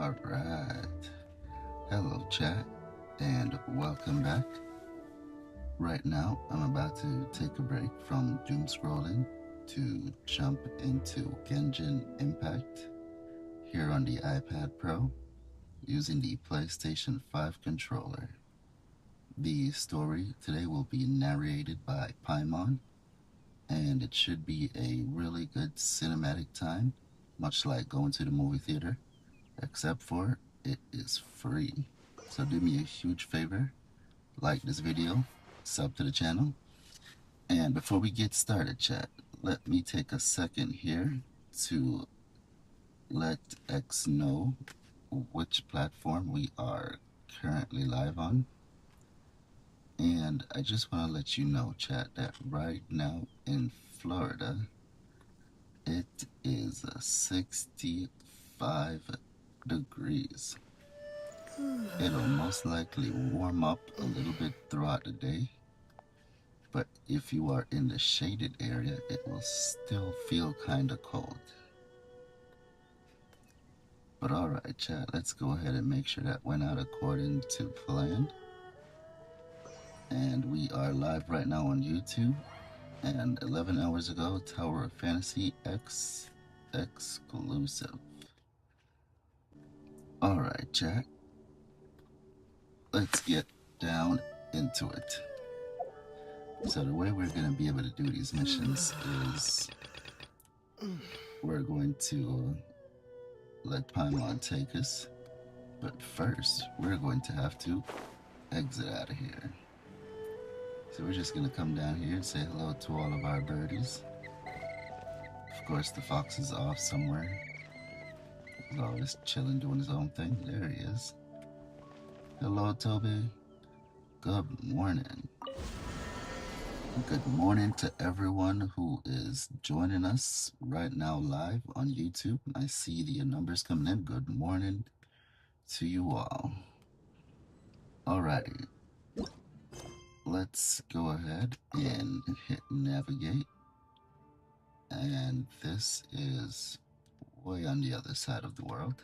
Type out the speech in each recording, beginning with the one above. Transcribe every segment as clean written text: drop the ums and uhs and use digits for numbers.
Alright. Hello, chat, and welcome back. Right now, I'm about to take a break from doom scrolling to jump into Genshin Impact here on the iPad Pro using the PlayStation 5 controller. The story today will be narrated by Paimon, and it should be a really good cinematic time, much like going to the movie theater, except for it is free. So do me a huge favor, like this video, sub to the channel, and before we get started, chat, let me take a second here to let X know which platform we are currently live on. And I just want to let you know, chat, that right now in Florida, it is 65 degrees. It'll most likely warm up a little bit throughout the day, but if you are in the shaded area, it will still feel kind of cold. But alright, chat, let's go ahead and make sure that went out according to plan. And we are live right now on YouTube. And 11 hours ago, Tower of Fantasy X exclusive. Alright, chat. Let's get down into it. So the way we're going to be able to do these missions is we're going to let Paimon take us. But first, we're going to have to exit out of here. So we're just gonna come down here and say hello to all of our birdies. Of course, the fox is off somewhere. He's always chilling, doing his own thing. There he is. Hello, Toby. Good morning. Good morning to everyone who is joining us right now live on YouTube. I see the numbers coming in. Good morning to you all. Alrighty. Let's go ahead and hit navigate. And this is way on the other side of the world.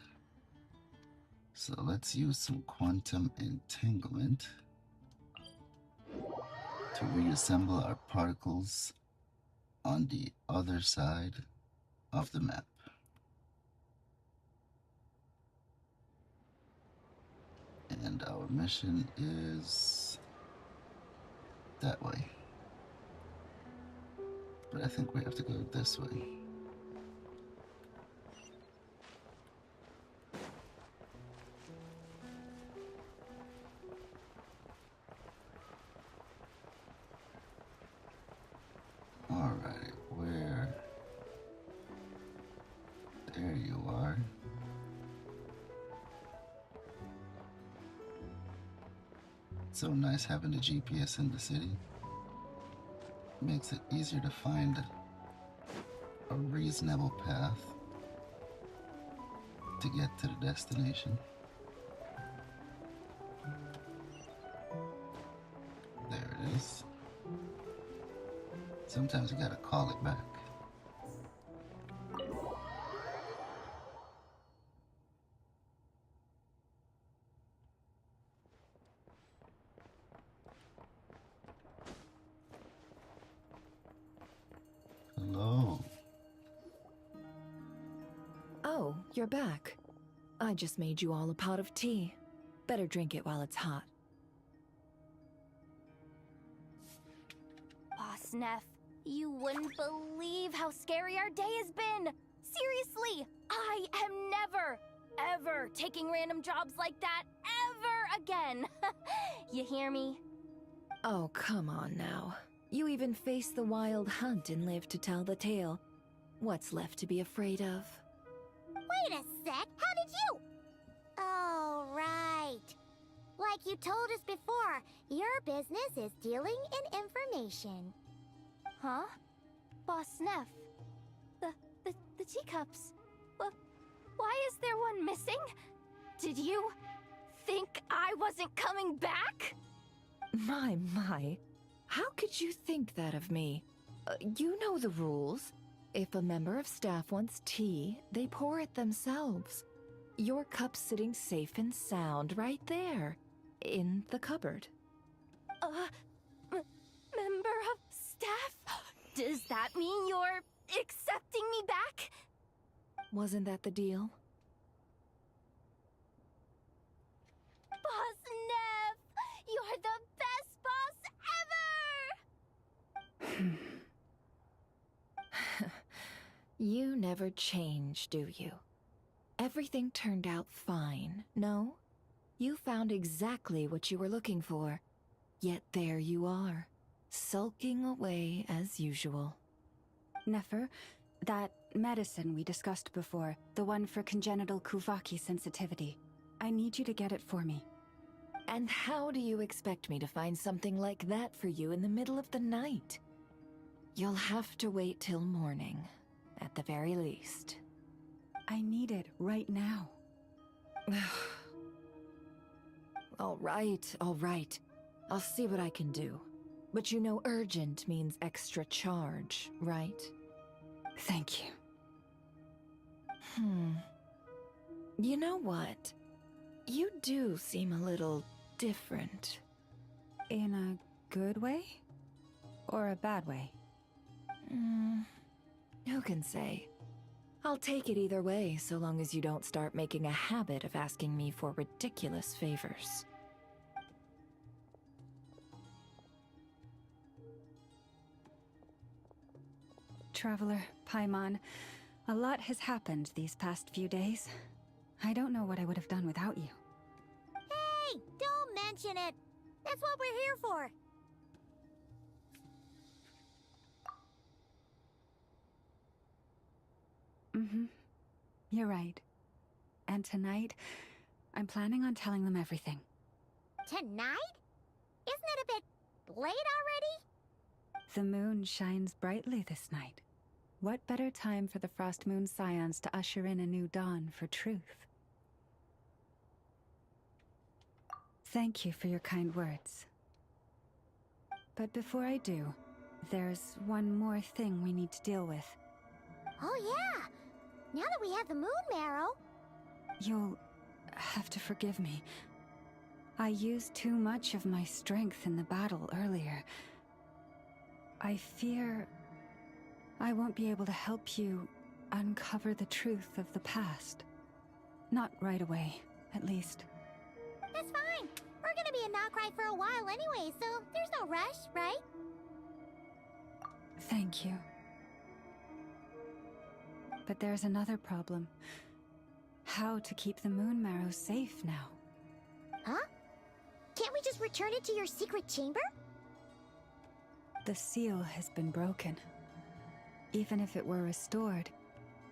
So let's use some quantum entanglement to reassemble our particles on the other side of the map. And our mission is that way. But I think we have to go this way. Alright, where? There you are. It's so nice having the GPS in the city. Makes it easier to find a reasonable path to get to the destination. There it is. Sometimes you gotta call it back. Hello. Oh, you're back. I just made you all a pot of tea. Better drink it while it's hot. Boss Neff, you wouldn't believe how scary our day has been. Seriously, I am never, ever taking random jobs like that ever again. You hear me? Oh, come on now. You even faced the wild hunt and lived to tell the tale. What's left to be afraid of? Wait a sec, how did you? Oh, right. Like you told us before, your business is dealing in information. Huh? Boss Neff, the teacups. Why is there one missing? Did you think I wasn't coming back? My. How could you think that of me? You know the rules. If a member of staff wants tea, they pour it themselves. Your cup's sitting safe and sound right there, in the cupboard. Member of staff? Does that mean you're accepting me back? Wasn't that the deal? Boss Neff! You're the best boss ever! You never change, do you? Everything turned out fine, no? You found exactly what you were looking for. Yet there you are, sulking away as usual. Nefer, that medicine we discussed before, the one for congenital Kuvaki sensitivity, I need you to get it for me. And how do you expect me to find something like that for you in the middle of the night? You'll have to wait till morning, at the very least. I need it right now. All right. I'll see what I can do. But you know urgent means extra charge, right? Thank you. You know what? You do seem a little different. In a good way? Or a bad way? Who can say? I'll take it either way, so long as you don't start making a habit of asking me for ridiculous favors. Traveler, Paimon, a lot has happened these past few days. I don't know what I would have done without you. Hey, don't mention it. That's what we're here for. You're right. And tonight, I'm planning on telling them everything. Tonight? Isn't it a bit late already? The moon shines brightly this night. What better time for the Frost Moon Scions to usher in a new dawn for truth? Thank you for your kind words. But before I do, there's one more thing we need to deal with. Oh yeah! Now that we have the moon marrow... You'll have to forgive me. I used too much of my strength in the battle earlier. I fear I won't be able to help you uncover the truth of the past. Not right away, at least. That's fine. We're gonna be in Nokrai for a while anyway, so there's no rush, right? Thank you. But there's another problem. How to keep the moon marrow safe now? Huh? Can't we just return it to your secret chamber? The seal has been broken. Even if it were restored,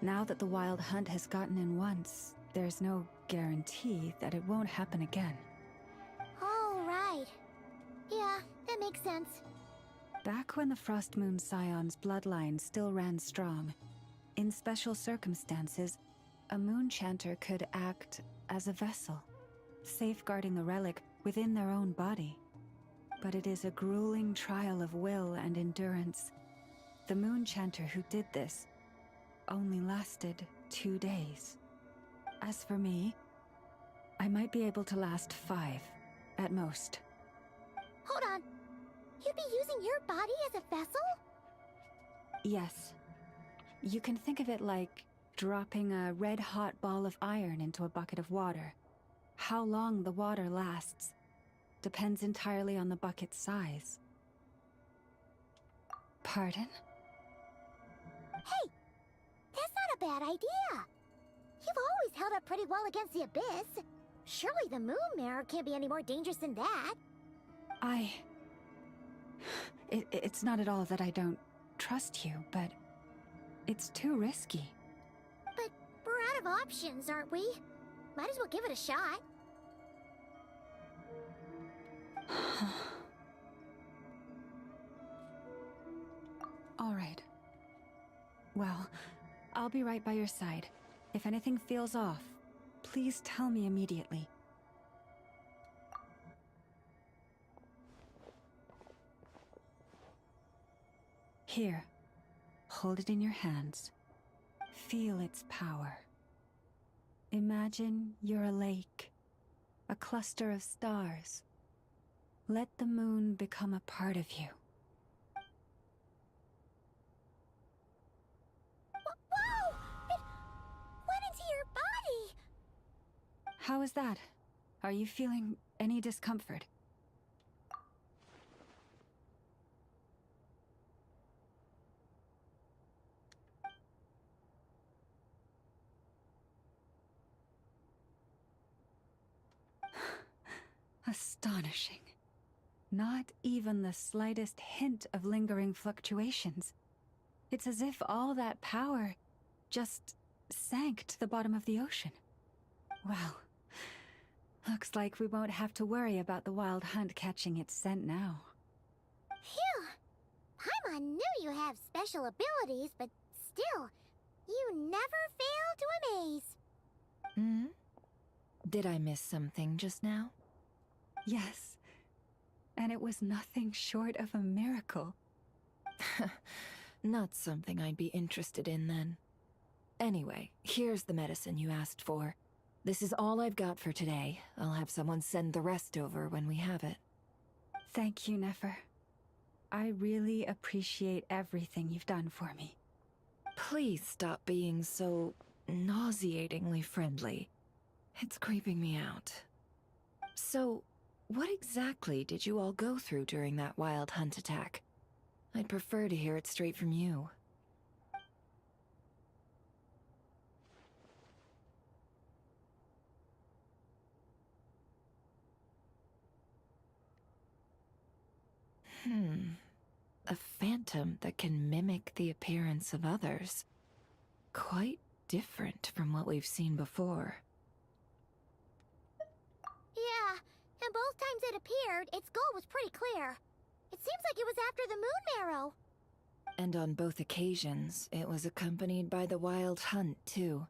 now that the wild hunt has gotten in once, there's no guarantee that it won't happen again. Oh, right. Yeah, that makes sense. Back when the Frost Moon Scion's bloodline still ran strong, in special circumstances, a moon chanter could act as a vessel, safeguarding the relic within their own body. But it is a grueling trial of will and endurance. The moon chanter who did this only lasted 2 days. As for me, I might be able to last 5, at most. Hold on. You'd be using your body as a vessel? Yes. You can think of it like dropping a red-hot ball of iron into a bucket of water. How long the water lasts depends entirely on the bucket's size. Pardon? Hey! That's not a bad idea! You've always held up pretty well against the abyss. Surely the moon mirror can't be any more dangerous than that. It's not at all that I don't trust you, but it's too risky. But we're out of options, aren't we? Might as well give it a shot. All right. Well, I'll be right by your side. If anything feels off, please tell me immediately. Here. Hold it in your hands. Feel its power. Imagine you're a lake, a cluster of stars. Let the moon become a part of you. Whoa! It went into your body! How is that? Are you feeling any discomfort? Astonishing. Not even the slightest hint of lingering fluctuations. It's as if all that power just sank to the bottom of the ocean. Well, looks like we won't have to worry about the wild hunt catching its scent now. Phew! Paimon knew you have special abilities, but still, you never fail to amaze. Hmm? Did I miss something just now? Yes, and it was nothing short of a miracle. Not something I'd be interested in then. Anyway, here's the medicine you asked for. This is all I've got for today. I'll have someone send the rest over when we have it. Thank you, Nefer. I really appreciate everything you've done for me. Please stop being so nauseatingly friendly. It's creeping me out. So, what exactly did you all go through during that wild hunt attack? I'd prefer to hear it straight from you. A phantom that can mimic the appearance of others. Quite different from what we've seen before. Yeah, and both times it appeared, its goal was pretty clear. It seems like it was after the moon marrow. And on both occasions, it was accompanied by the wild hunt, too.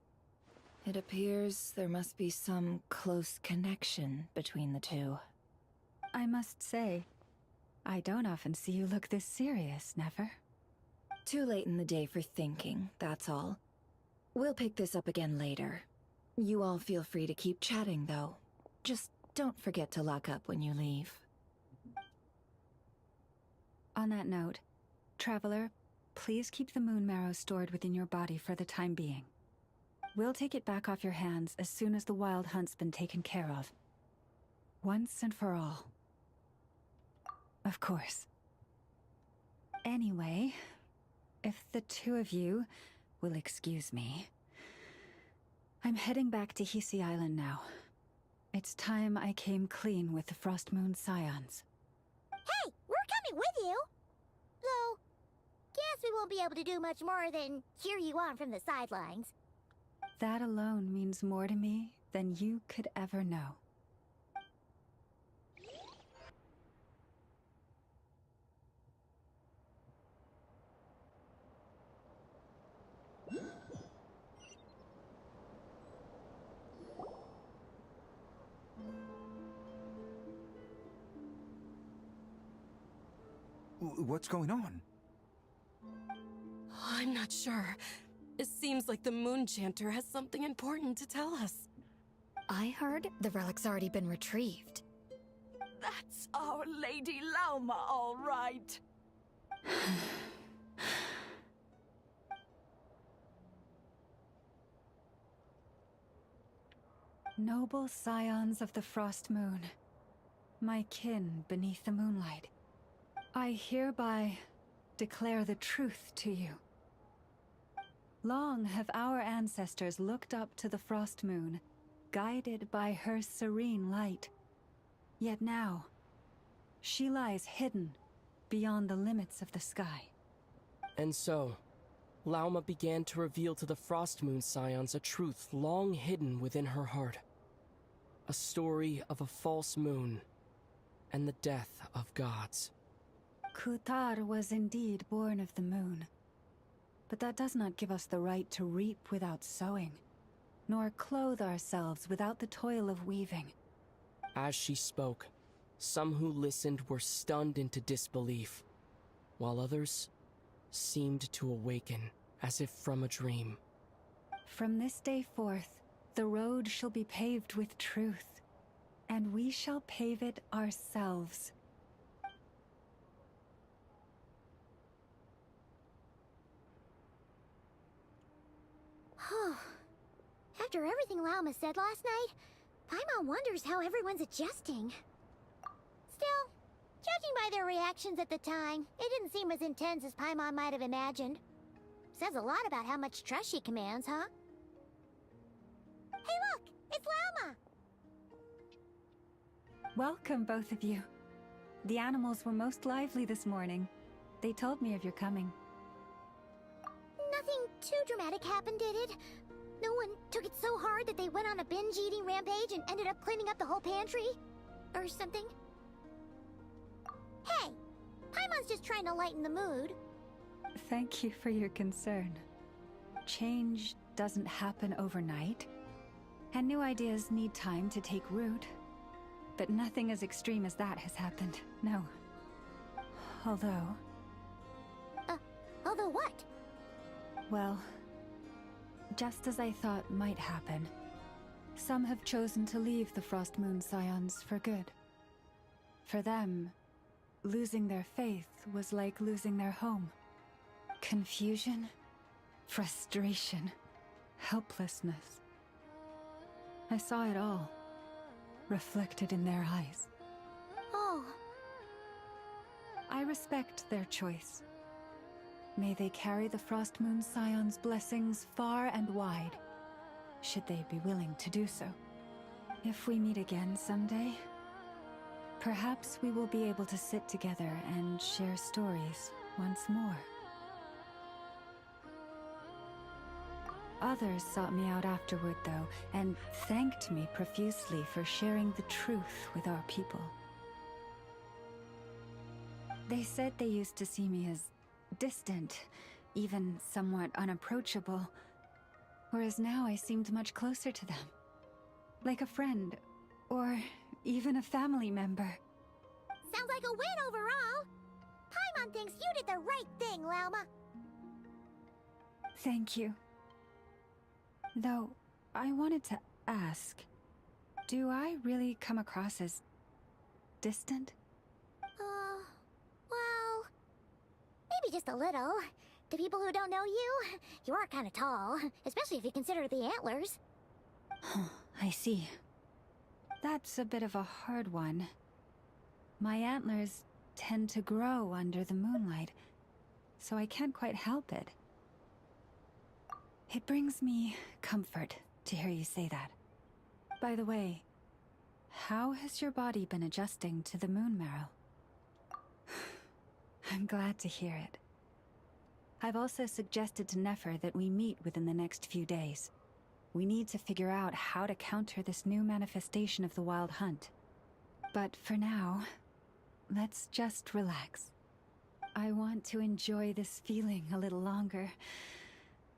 It appears there must be some close connection between the two. I must say, I don't often see you look this serious, Nefer. Too late in the day for thinking, that's all. We'll pick this up again later. You all feel free to keep chatting, though. Just don't forget to lock up when you leave. On that note, Traveler, please keep the moon marrow stored within your body for the time being. We'll take it back off your hands as soon as the wild hunt's been taken care of. Once and for all. Of course. Anyway, if the two of you will excuse me, I'm heading back to Hisi Island now. It's time I came clean with the Frost Moon Scions. Hey, we're coming with you! Though, guess we won't be able to do much more than cheer you on from the sidelines. That alone means more to me than you could ever know. What's going on? I'm not sure. It seems like the Moon Chanter has something important to tell us. I heard the relic's already been retrieved. That's our Lady Lauma, all right. Noble scions of the Frost Moon, my kin beneath the moonlight, I hereby declare the truth to you. Long have our ancestors looked up to the Frost Moon, guided by her serene light. Yet now, she lies hidden beyond the limits of the sky. And so, Lauma began to reveal to the Frost Moon Scions a truth long hidden within her heart. A story of a false moon and the death of gods. Kutar was indeed born of the moon. But that does not give us the right to reap without sowing, nor clothe ourselves without the toil of weaving. As she spoke, some who listened were stunned into disbelief, while others seemed to awaken as if from a dream. From this day forth, The road shall be paved with truth, and we shall pave it ourselves. After everything Lauma said last night, Paimon wonders how everyone's adjusting. Still, judging by their reactions at the time, it didn't seem as intense as Paimon might have imagined. Says a lot about how much trust she commands, huh? Hey look! It's Lauma! Welcome, both of you. The animals were most lively this morning. They told me of your coming. Nothing too dramatic happened, did it? No one took it so hard that they went on a binge-eating rampage and ended up cleaning up the whole pantry? Or something? Hey! Paimon's just trying to lighten the mood. Thank you for your concern. Change doesn't happen overnight, and new ideas need time to take root. But nothing as extreme as that has happened, no. Although... Although what? Well, just as I thought might happen, some have chosen to leave the Frost Moon Scions for good. For them, losing their faith was like losing their home. Confusion, frustration, helplessness. I saw it all, reflected in their eyes. Oh. I respect their choice. May they carry the Frost Moon Scion's blessings far and wide, should they be willing to do so. If we meet again someday, perhaps we will be able to sit together and share stories once more. Others sought me out afterward, though, and thanked me profusely for sharing the truth with our people. They said they used to see me as distant, even somewhat unapproachable, whereas now I seemed much closer to them. Like a friend, or even a family member. Sounds like a win overall! Paimon thinks you did the right thing, Lauma. Thank you. Though, I wanted to ask, do I really come across as distant? Well... maybe just a little. To people who don't know you, you are kind of tall, especially if you consider the antlers. I see. That's a bit of a hard one. My antlers tend to grow under the moonlight, so I can't quite help it. It brings me comfort to hear you say that. By the way, how has your body been adjusting to the moon marrow? I'm glad to hear it. I've also suggested to Nefer that we meet within the next few days. We need to figure out how to counter this new manifestation of the Wild Hunt. But for now, let's just relax. I want to enjoy this feeling a little longer,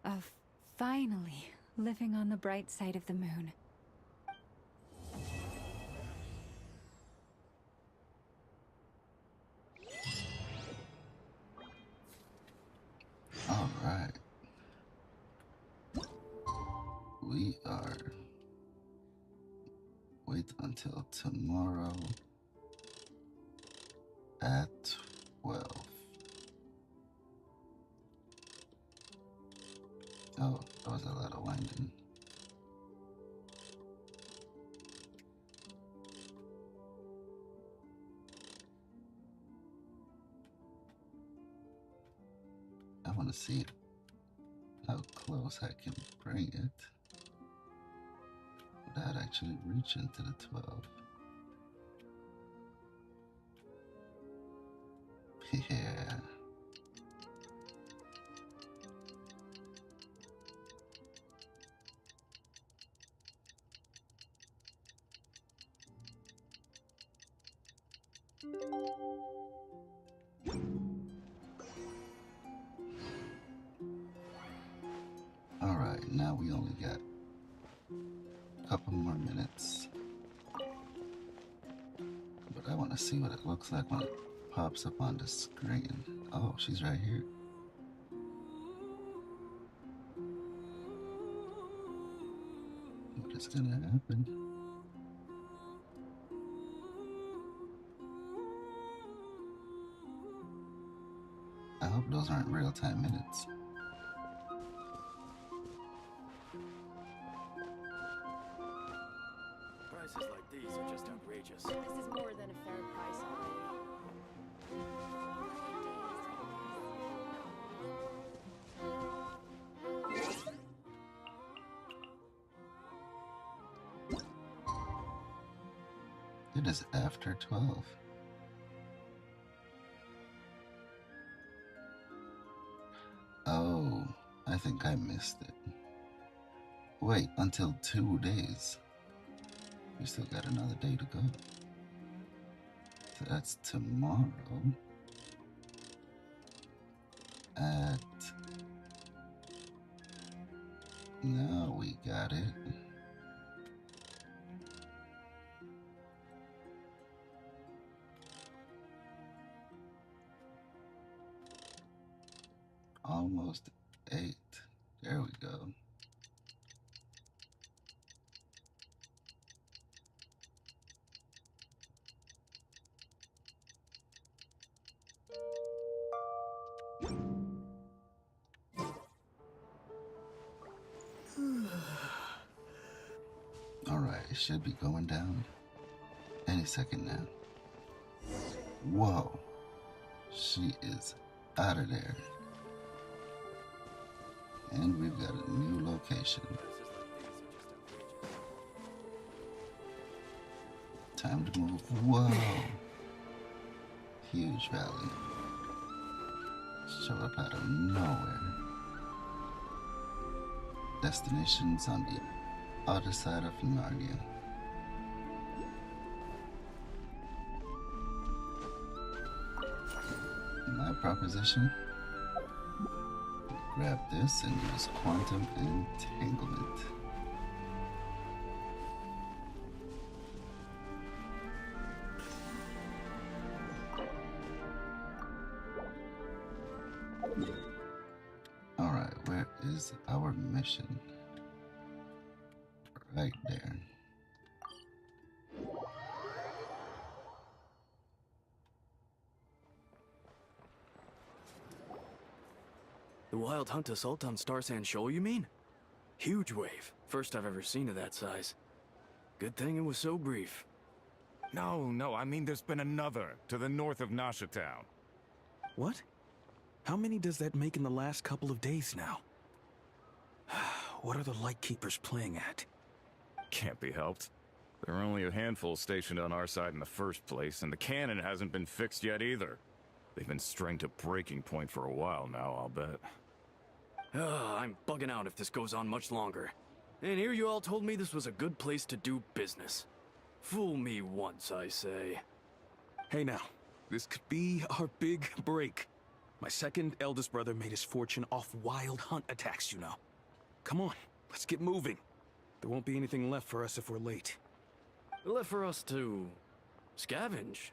of finally living on the bright side of the moon. All right. We are... wait until tomorrow at 12. Oh, that was a lot of winding. I want to see how close I can bring it without actually reaching to the 12. Yeah. All right, now we only got a couple more minutes. But I want to see what it looks like when it pops up on the screen. Oh, she's right here. what's gonna happen. I hope those aren't real-time minutes. Prices like these are just outrageous. This is more than a fair price already. It is after 12. Oh, I think I missed it. Wait, until 2 days. We still got another day to go. So that's tomorrow. Now we got it. Almost 8. There we go. Alright, it should be going down any second now. Whoa. She is out of there. And we've got a new location. Time to move. Whoa. Huge valley. Show up out of nowhere. Destinations on the other side of Narnia. My proposition? Grab this and use quantum entanglement. Alright, where is our mission? Right there. The Wild Hunt Assault on Star Sand Shoal, you mean? Huge wave. First I've ever seen of that size. Good thing it was so brief. No, I mean there's been another to the north of Nasha Town. What? How many does that make in the last couple of days now? What are the Lightkeepers playing at? Can't be helped. There are only a handful stationed on our side in the first place, and the cannon hasn't been fixed yet either. They've been strained to breaking point for a while now, I'll bet. I'm bugging out if this goes on much longer. And here you all told me this was a good place to do business. Fool me once, I say. Hey now, this could be our big break. My second eldest brother made his fortune off wild hunt attacks, you know. Come on, let's get moving. There won't be anything left for us if we're late. Left for us to scavenge?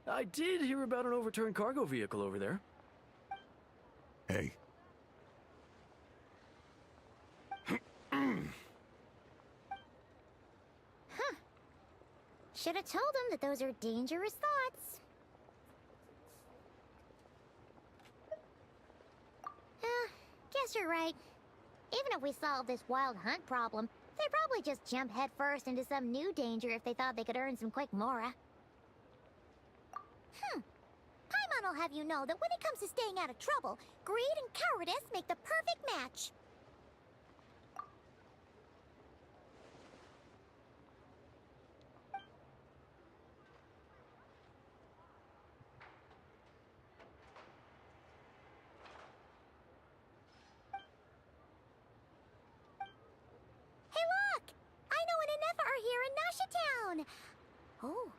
I did hear about an overturned cargo vehicle over there. Hey. Should have told him that those are dangerous thoughts. Guess you're right. Even if we solve this wild hunt problem, they'd probably just jump headfirst into some new danger if they thought they could earn some quick mora. Paimon will have you know that when it comes to staying out of trouble, greed and cowardice make the perfect match. Oh,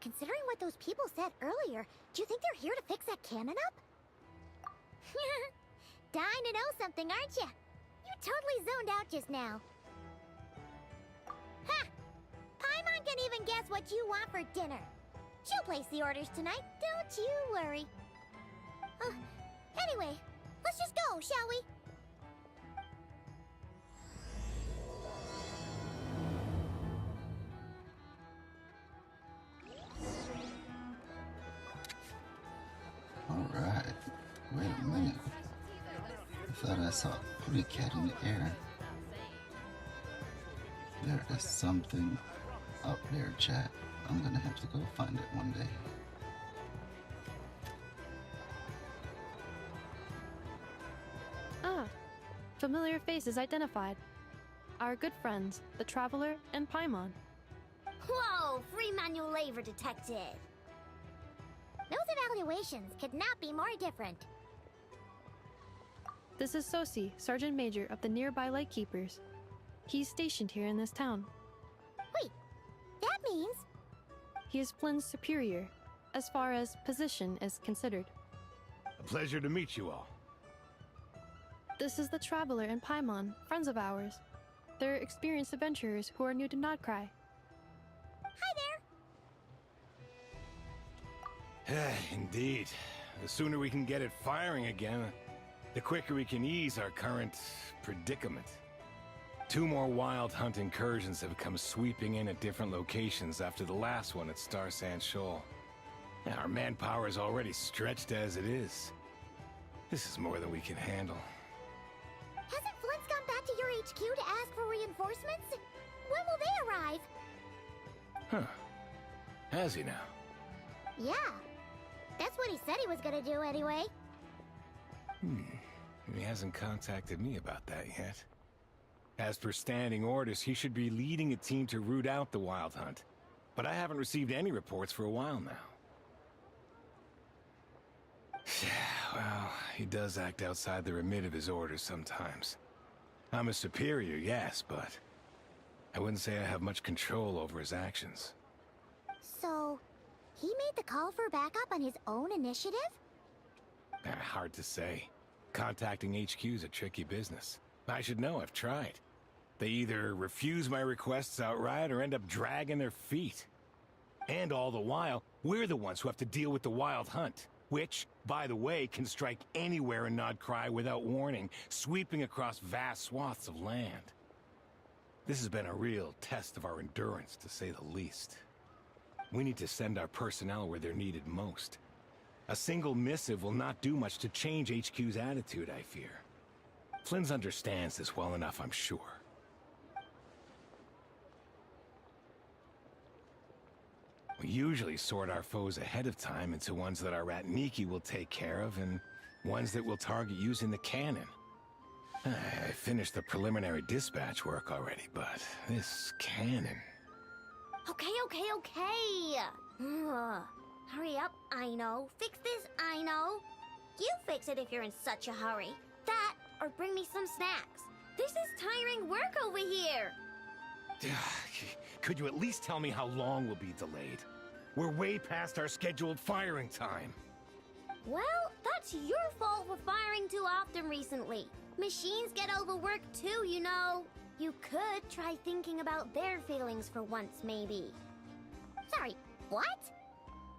considering what those people said earlier, do you think they're here to fix that cannon up? Dying to know something, aren't you? You totally zoned out just now. Ha! Paimon can even guess what you want for dinner. She'll place the orders tonight, don't you worry. Anyway, let's just go, shall we? thought I saw a pretty cat in the air. There is something up there, chat. I'm gonna have to go find it one day. Ah, familiar faces identified. Our good friends, the Traveler and Paimon. Whoa, free manual labor detected. Those evaluations could not be more different. This is Sosi, Sergeant Major of the nearby Lightkeepers. He's stationed here in this town. Wait, that means... He is Flynn's superior, as far as position is considered. A pleasure to meet you all. This is the Traveler and Paimon, friends of ours. They're experienced adventurers who are new to Nodcry. Hi there! Indeed. The sooner we can get it firing again, the quicker we can ease our current predicament. 2 more wild hunt incursions have come sweeping in at different locations after the last one at Star Sand Shoal. Our manpower is already stretched as it is. This is more than we can handle. Hasn't Flint's gone back to your HQ to ask for reinforcements? When will they arrive? Huh. Has he now? Yeah. That's what he said he was gonna do anyway. He hasn't contacted me about that yet. As per standing orders, he should be leading a team to root out the wild hunt. But I haven't received any reports for a while now. Well, he does act outside the remit of his orders sometimes. I'm a superior, yes, but I wouldn't say I have much control over his actions. So, he made the call for backup on his own initiative? Hard to say. Contacting HQ is a tricky business. I should know, I've tried. They either refuse my requests outright or end up dragging their feet. And all the while, we're the ones who have to deal with the wild hunt, which, by the way, can strike anywhere in Nodcry without warning, sweeping across vast swaths of land. This has been a real test of our endurance, to say the least. We need to send our personnel where they're needed most. A single missive will not do much to change HQ's attitude, I fear. Flynn's understands this well enough, I'm sure. We usually sort our foes ahead of time into ones that our Ratniki will take care of and ones that we'll target using the cannon. I finished the preliminary dispatch work already, but this cannon... Okay. Hurry up, I know. Fix this, I know. You fix it if you're in such a hurry. That, or bring me some snacks. This is tiring work over here. Could you at least tell me how long we'll be delayed? We're way past our scheduled firing time. Well, that's your fault for firing too often recently. Machines get overworked too, you know. You could try thinking about their feelings for once, maybe. Sorry, what?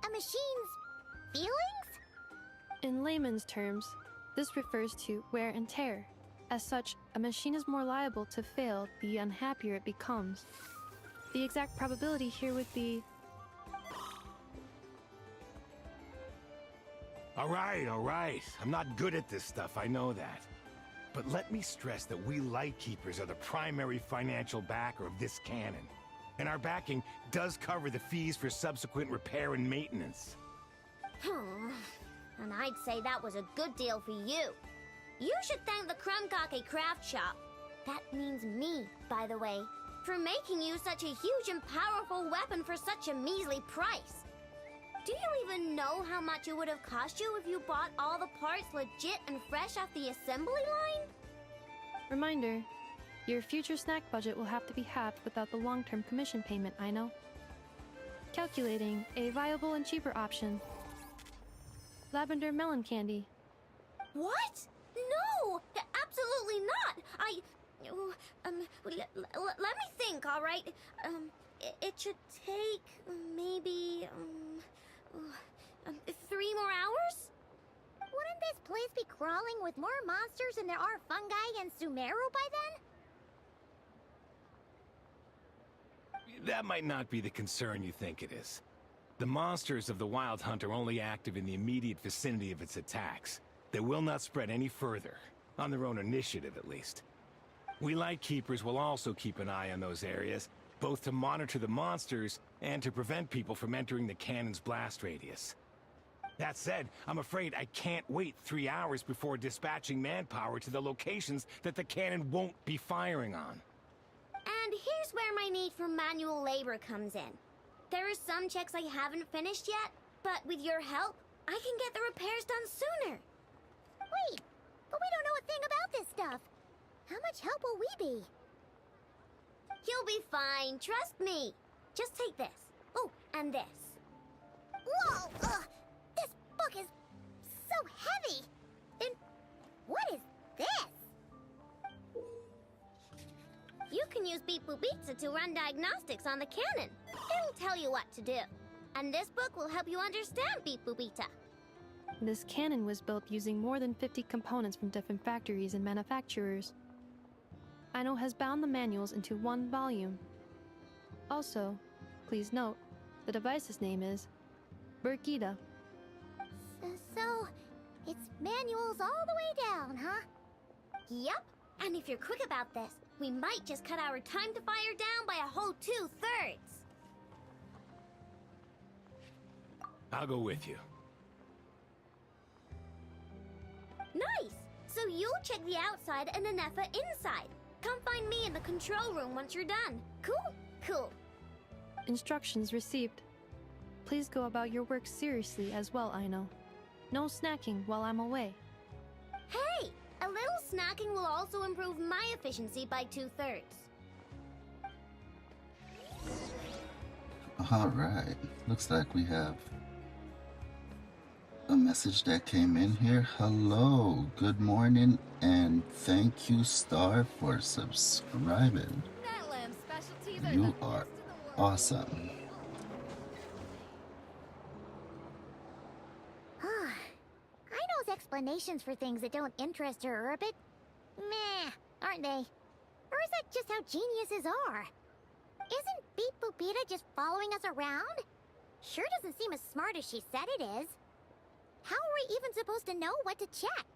A machine's feelings? In layman's terms, this refers to wear and tear. As such, a machine is more liable to fail the unhappier it becomes. The exact probability here would be... All right. I'm not good at this stuff, I know that. But let me stress that we Lightkeepers are the primary financial backer of this cannon. And our backing does cover the fees for subsequent repair and maintenance. And I'd say that was a good deal for you. You should thank the Krumkake craft shop. That means me, by the way, for making you such a huge and powerful weapon for such a measly price. Do you even know how much it would have cost you if you bought all the parts legit and fresh off the assembly line? Reminder, your future snack budget will have to be halved without the long-term commission payment, I know. Calculating a viable and cheaper option. Lavender melon candy. What? No! Absolutely not! Let me think, all right? It should take maybe 3 more hours? Wouldn't this place be crawling with more monsters than there are fungi and Sumeru by then? That might not be the concern you think it is. The monsters of the Wild Hunt are only active in the immediate vicinity of its attacks. They will not spread any further. On their own initiative, at least. We Lightkeepers will also keep an eye on those areas, both to monitor the monsters and to prevent people from entering the cannon's blast radius. That said, I'm afraid I can't wait 3 hours before dispatching manpower to the locations that the cannon won't be firing on. And here's where my need for manual labor comes in. There are some checks I haven't finished yet, but with your help, I can get the repairs done sooner. Wait, but we don't know a thing about this stuff. How much help will we be? You'll be fine, trust me. Just take this. Oh, and this. Whoa! This book is so heavy. And what is this? You can use Beep Boop Pizza to run diagnostics on the cannon. It'll tell you what to do. And this book will help you understand Beep Boop Pizza. This cannon was built using more than 50 components from different factories and manufacturers. Aino has bound the manuals into one volume. Also, please note, the device's name is Burkida. So, it's manuals all the way down, huh? Yep. And if you're quick about this, we might just cut our time to fire down by a whole 2/3. I'll go with you. Nice! So you'll check the outside and Anefa inside. Come find me in the control room once you're done. Cool? Cool. Instructions received. Please go about your work seriously as well, Aino. No snacking while I'm away. Hey! A little snacking will also improve my efficiency by 2/3. Alright, looks like we have a message that came in here. Hello, good morning, and thank you, Star, for subscribing. You are awesome. Aino's explanations for things that don't interest her are a bit meh, aren't they? Or is that just how geniuses are? Isn't Beep Boopita just following us around? Sure doesn't seem as smart as she said it is. How are we even supposed to know what to check?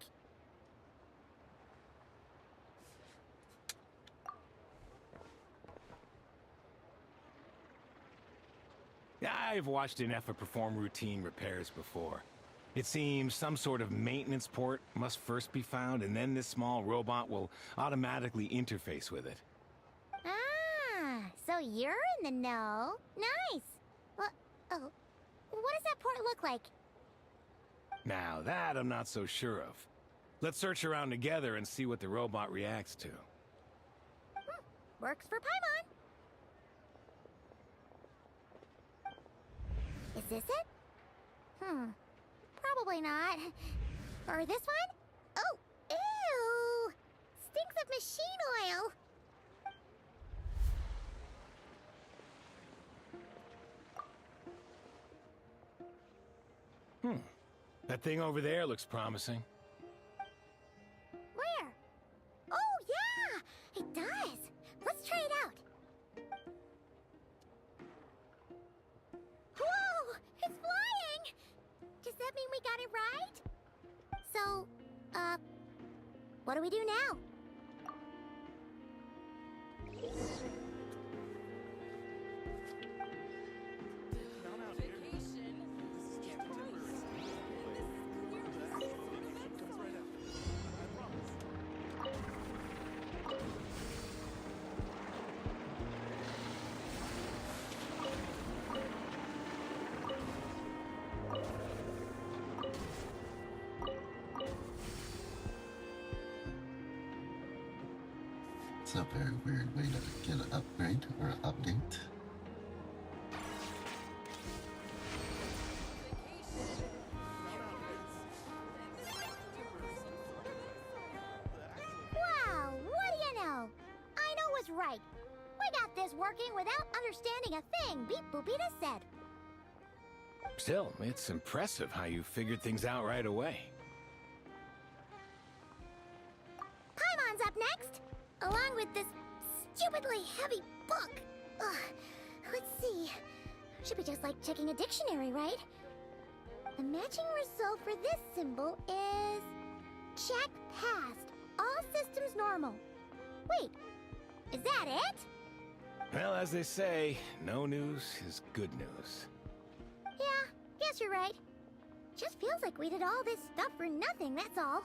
I've watched Anefa perform routine repairs before. It seems some sort of maintenance port must first be found, and then this small robot will automatically interface with it. Ah, so you're in the know. Nice. What does that port look like? Now that I'm not so sure of. Let's search around together and see what the robot reacts to. Works for Paimon. Is this it? Probably not. Or this one? Oh, ew! Stinks of machine oil. That thing over there looks promising. Where? Oh, yeah! It does! Let's try it out. Whoa! It's flying! Does that mean we got it right? So, what do we do now? It's a very weird way to get an upgrade or an update. Wow, what do you know? Aino was right. We got this working without understanding a thing Beep Boopita said. Still, it's impressive how you figured things out right away. Paimon's up next, along with this stupidly heavy book. Ugh. Let's see. Should be just like checking a dictionary, right? The matching result for this symbol is check passed. all systems normal. Wait, is that it? Well, as they say, no news is good news. Yeah, guess you're right. Just feels like we did all this stuff for nothing, that's all.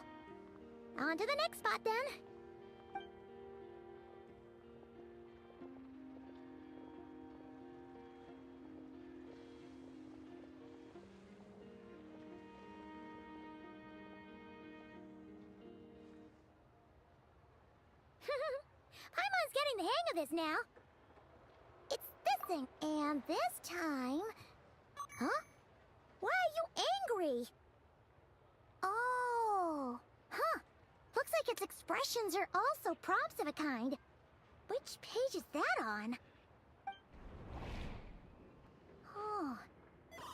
On to the next spot, then. Paimon's getting the hang of this now. It's this thing, and this time... Huh? Why are you angry? Oh, huh. Looks like its expressions are also prompts of a kind. Which page is that on? Oh.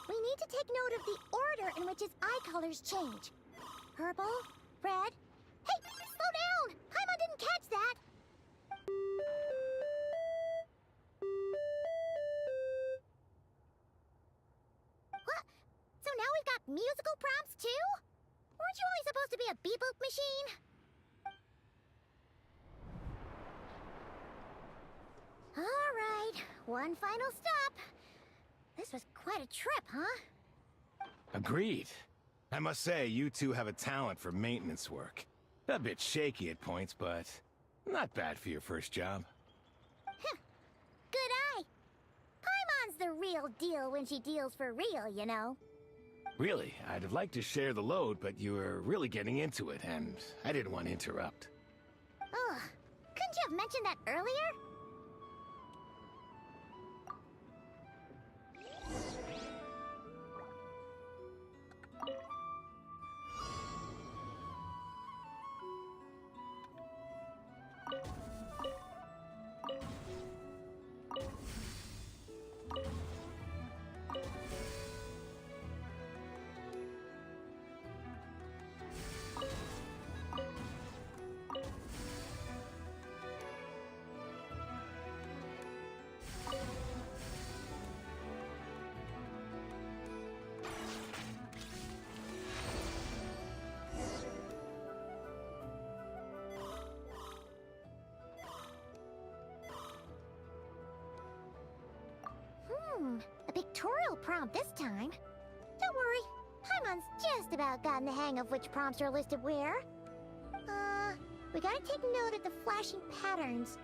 We need to take note of the order in which his eye colors change. Purple, red... Hey, slow down! Paimon didn't catch that! What? So now we've got musical prompts too? Weren't you only supposed to be a beep-boop machine? Alright, one final stop. This was quite a trip, huh? Agreed. I must say, you two have a talent for maintenance work. A bit shaky at points, but not bad for your first job. Good eye. Paimon's the real deal when she deals for real, you know. Really, I'd have liked to share the load, but you were really getting into it, and I didn't want to interrupt. Ugh. Couldn't you have mentioned that earlier? A pictorial prompt this time. Don't worry, Paimon's just about gotten the hang of which prompts are listed where. We gotta take note of the flashing patterns.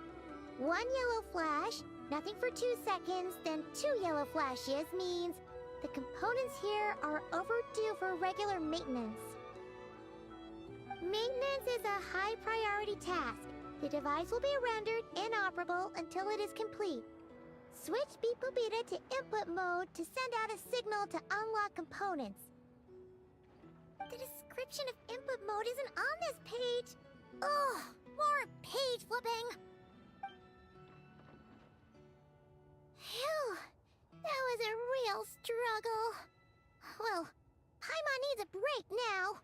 One yellow flash, nothing for 2 seconds, then 2 yellow flashes means the components here are overdue for regular maintenance. Maintenance is a high priority task. The device will be rendered inoperable until it is complete. Switch Beep Boopita to input mode to send out a signal to unlock components. The description of input mode isn't on this page. Ugh, more page flipping. Phew, that was a real struggle. Well, Paimon needs a break now.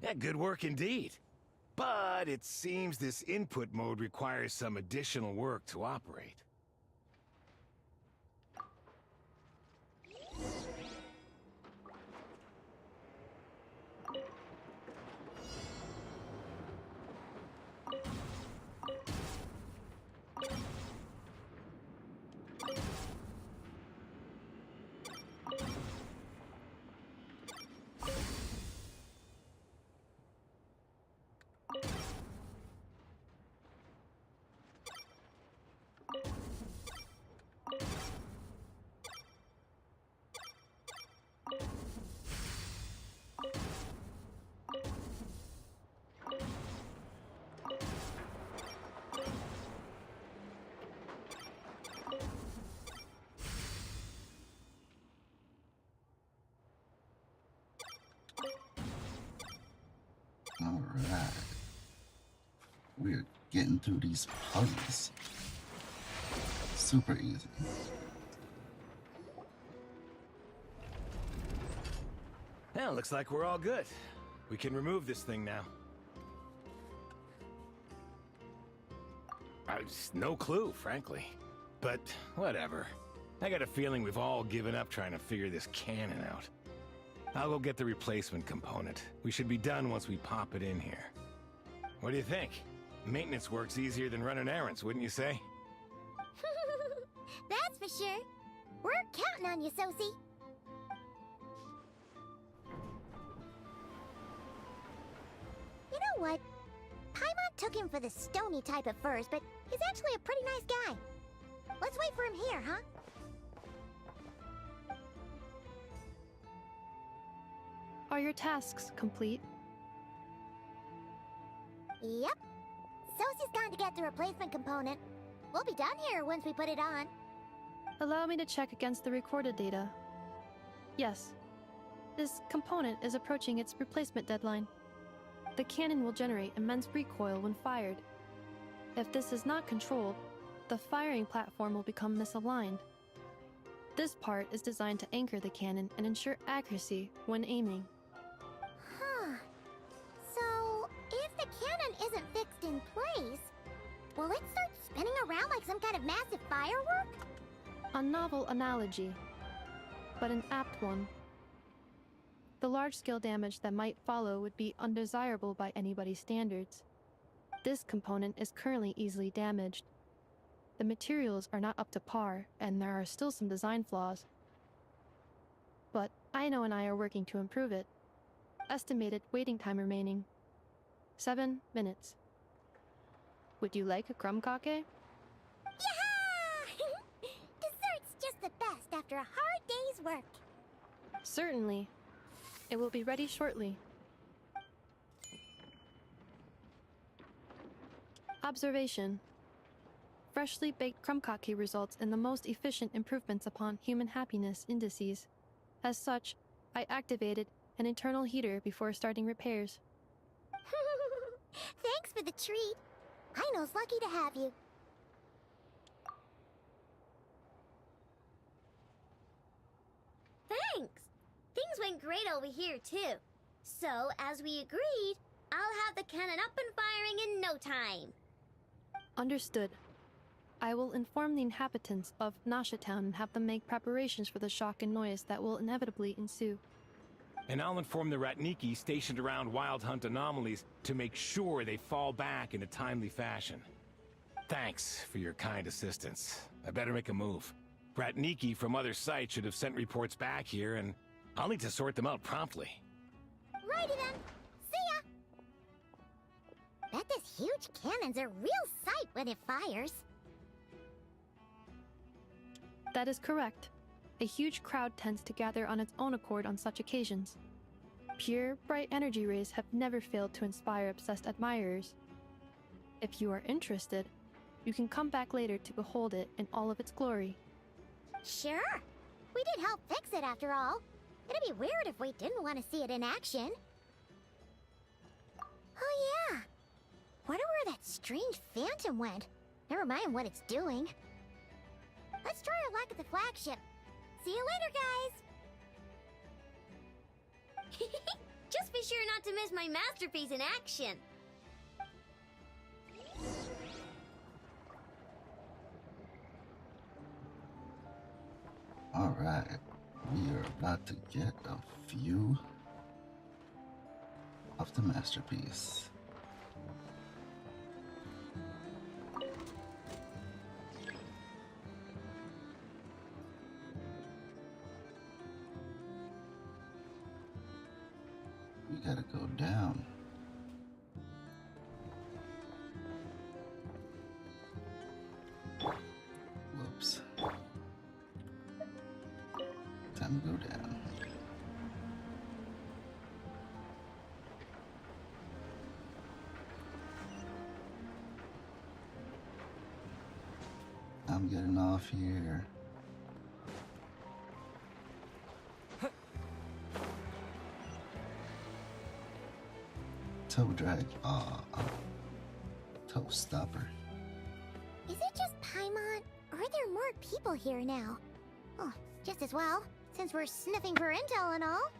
Yeah, good work indeed. But it seems this input mode requires some additional work to operate. Alright. We're getting through these puzzles. Super easy. Well, looks like we're all good. We can remove this thing now. No clue, frankly. But whatever. I got a feeling we've all given up trying to figure this cannon out. I'll go get the replacement component. We should be done once we pop it in here. What do you think? Maintenance work's easier than running errands, wouldn't you say? That's for sure. We're counting on you, Sosie. You know what? Paimon took him for the stony type at first, but he's actually a pretty nice guy. Let's wait for him here, huh? Are your tasks complete? Yep. Sosie's gone to get the replacement component. We'll be done here once we put it on. Allow me to check against the recorded data. Yes. This component is approaching its replacement deadline. The cannon will generate immense recoil when fired. If this is not controlled, the firing platform will become misaligned. This part is designed to anchor the cannon and ensure accuracy when aiming. Huh. So, if the cannon isn't fixed in place, will it start spinning around like some kind of massive firework? A novel analogy, but an apt one. The large-scale damage that might follow would be undesirable by anybody's standards. This component is currently easily damaged. The materials are not up to par, and there are still some design flaws. But Aino and I are working to improve it. Estimated waiting time remaining: 7 minutes. Would you like a crumb cake? Yeah! Dessert's just the best after a hard day's work. Certainly. It will be ready shortly. Observation. Freshly baked krumkake results in the most efficient improvements upon human happiness indices. As such, I activated an internal heater before starting repairs. Thanks for the treat. Aino's lucky to have you. Thanks! Things went great over here, too. So, as we agreed, I'll have the cannon up and firing in no time. Understood. I will inform the inhabitants of Nasha Town and have them make preparations for the shock and noise that will inevitably ensue. And I'll inform the Ratniki stationed around Wild Hunt anomalies to make sure they fall back in a timely fashion. Thanks for your kind assistance. I better make a move. Ratniki from other sites should have sent reports back here, and I'll need to sort them out promptly. Righty then. See ya! Bet this huge cannon's a real sight when it fires. That is correct. A huge crowd tends to gather on its own accord on such occasions. Pure, bright energy rays have never failed to inspire obsessed admirers. If you are interested, you can come back later to behold it in all of its glory. Sure. We did help fix it after all. It'd be weird if we didn't want to see it in action. Oh yeah. Wonder where that strange phantom went. Never mind what it's doing. Let's try our luck at the flagship. See you later, guys! Just be sure not to miss my masterpiece in action. Alright, we are about to get a view of the masterpiece. We gotta go down. Whoops. Time to go down. I'm getting off here. Toe drag. Toe stopper. Is it just Paimon, or are there more people here now? Oh, just as well, since we're sniffing for intel and all.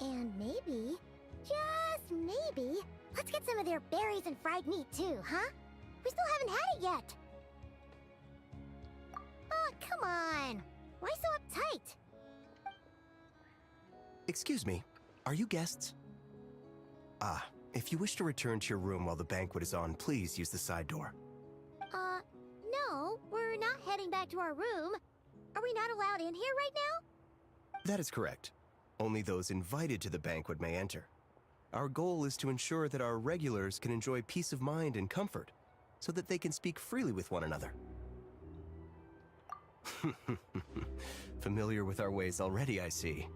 And maybe, just maybe, let's get some of their berries and fried meat too, huh? We still haven't had it yet. Oh, come on. Why so uptight? Excuse me, are you guests? Ah, if you wish to return to your room while the banquet is on, please use the side door. No, we're not heading back to our room. Are we not allowed in here right now? That is correct. Only those invited to the banquet may enter. Our goal is to ensure that our regulars can enjoy peace of mind and comfort, so that they can speak freely with one another. Familiar with our ways already, I see.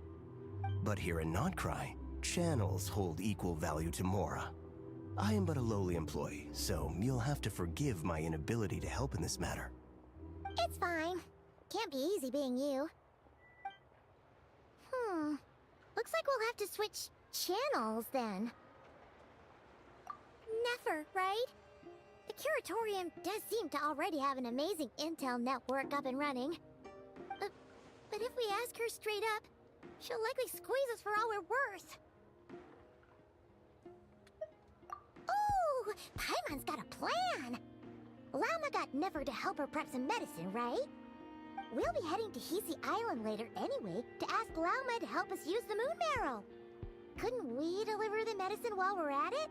But here in Notcry, channels hold equal value to Mora. I am but a lowly employee, so you'll have to forgive my inability to help in this matter. It's fine. Can't be easy being you. Looks like we'll have to switch channels then. Never, right? The Curatorium does seem to already have an amazing intel network up and running. But if we ask her straight up, she'll likely squeeze us for all we're worth. Ooh, Paimon's got a plan! Lauma got Never to help her prep some medicine, right? We'll be heading to Hisi Island later anyway to ask Lauma to help us use the moon marrow. Couldn't we deliver the medicine while we're at it?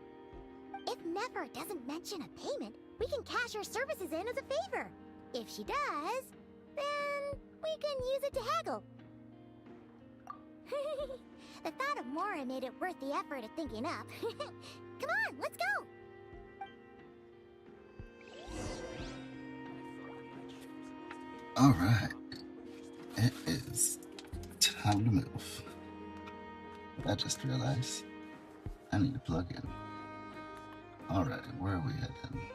If Never doesn't mention a payment, we can cash her services in as a favor. If she does, then we can use it to haggle. The thought of Mora made it worth the effort of thinking up. Come on, let's go! Alright. It is time to move. I just realized I need to plug in. Alright, where are we heading?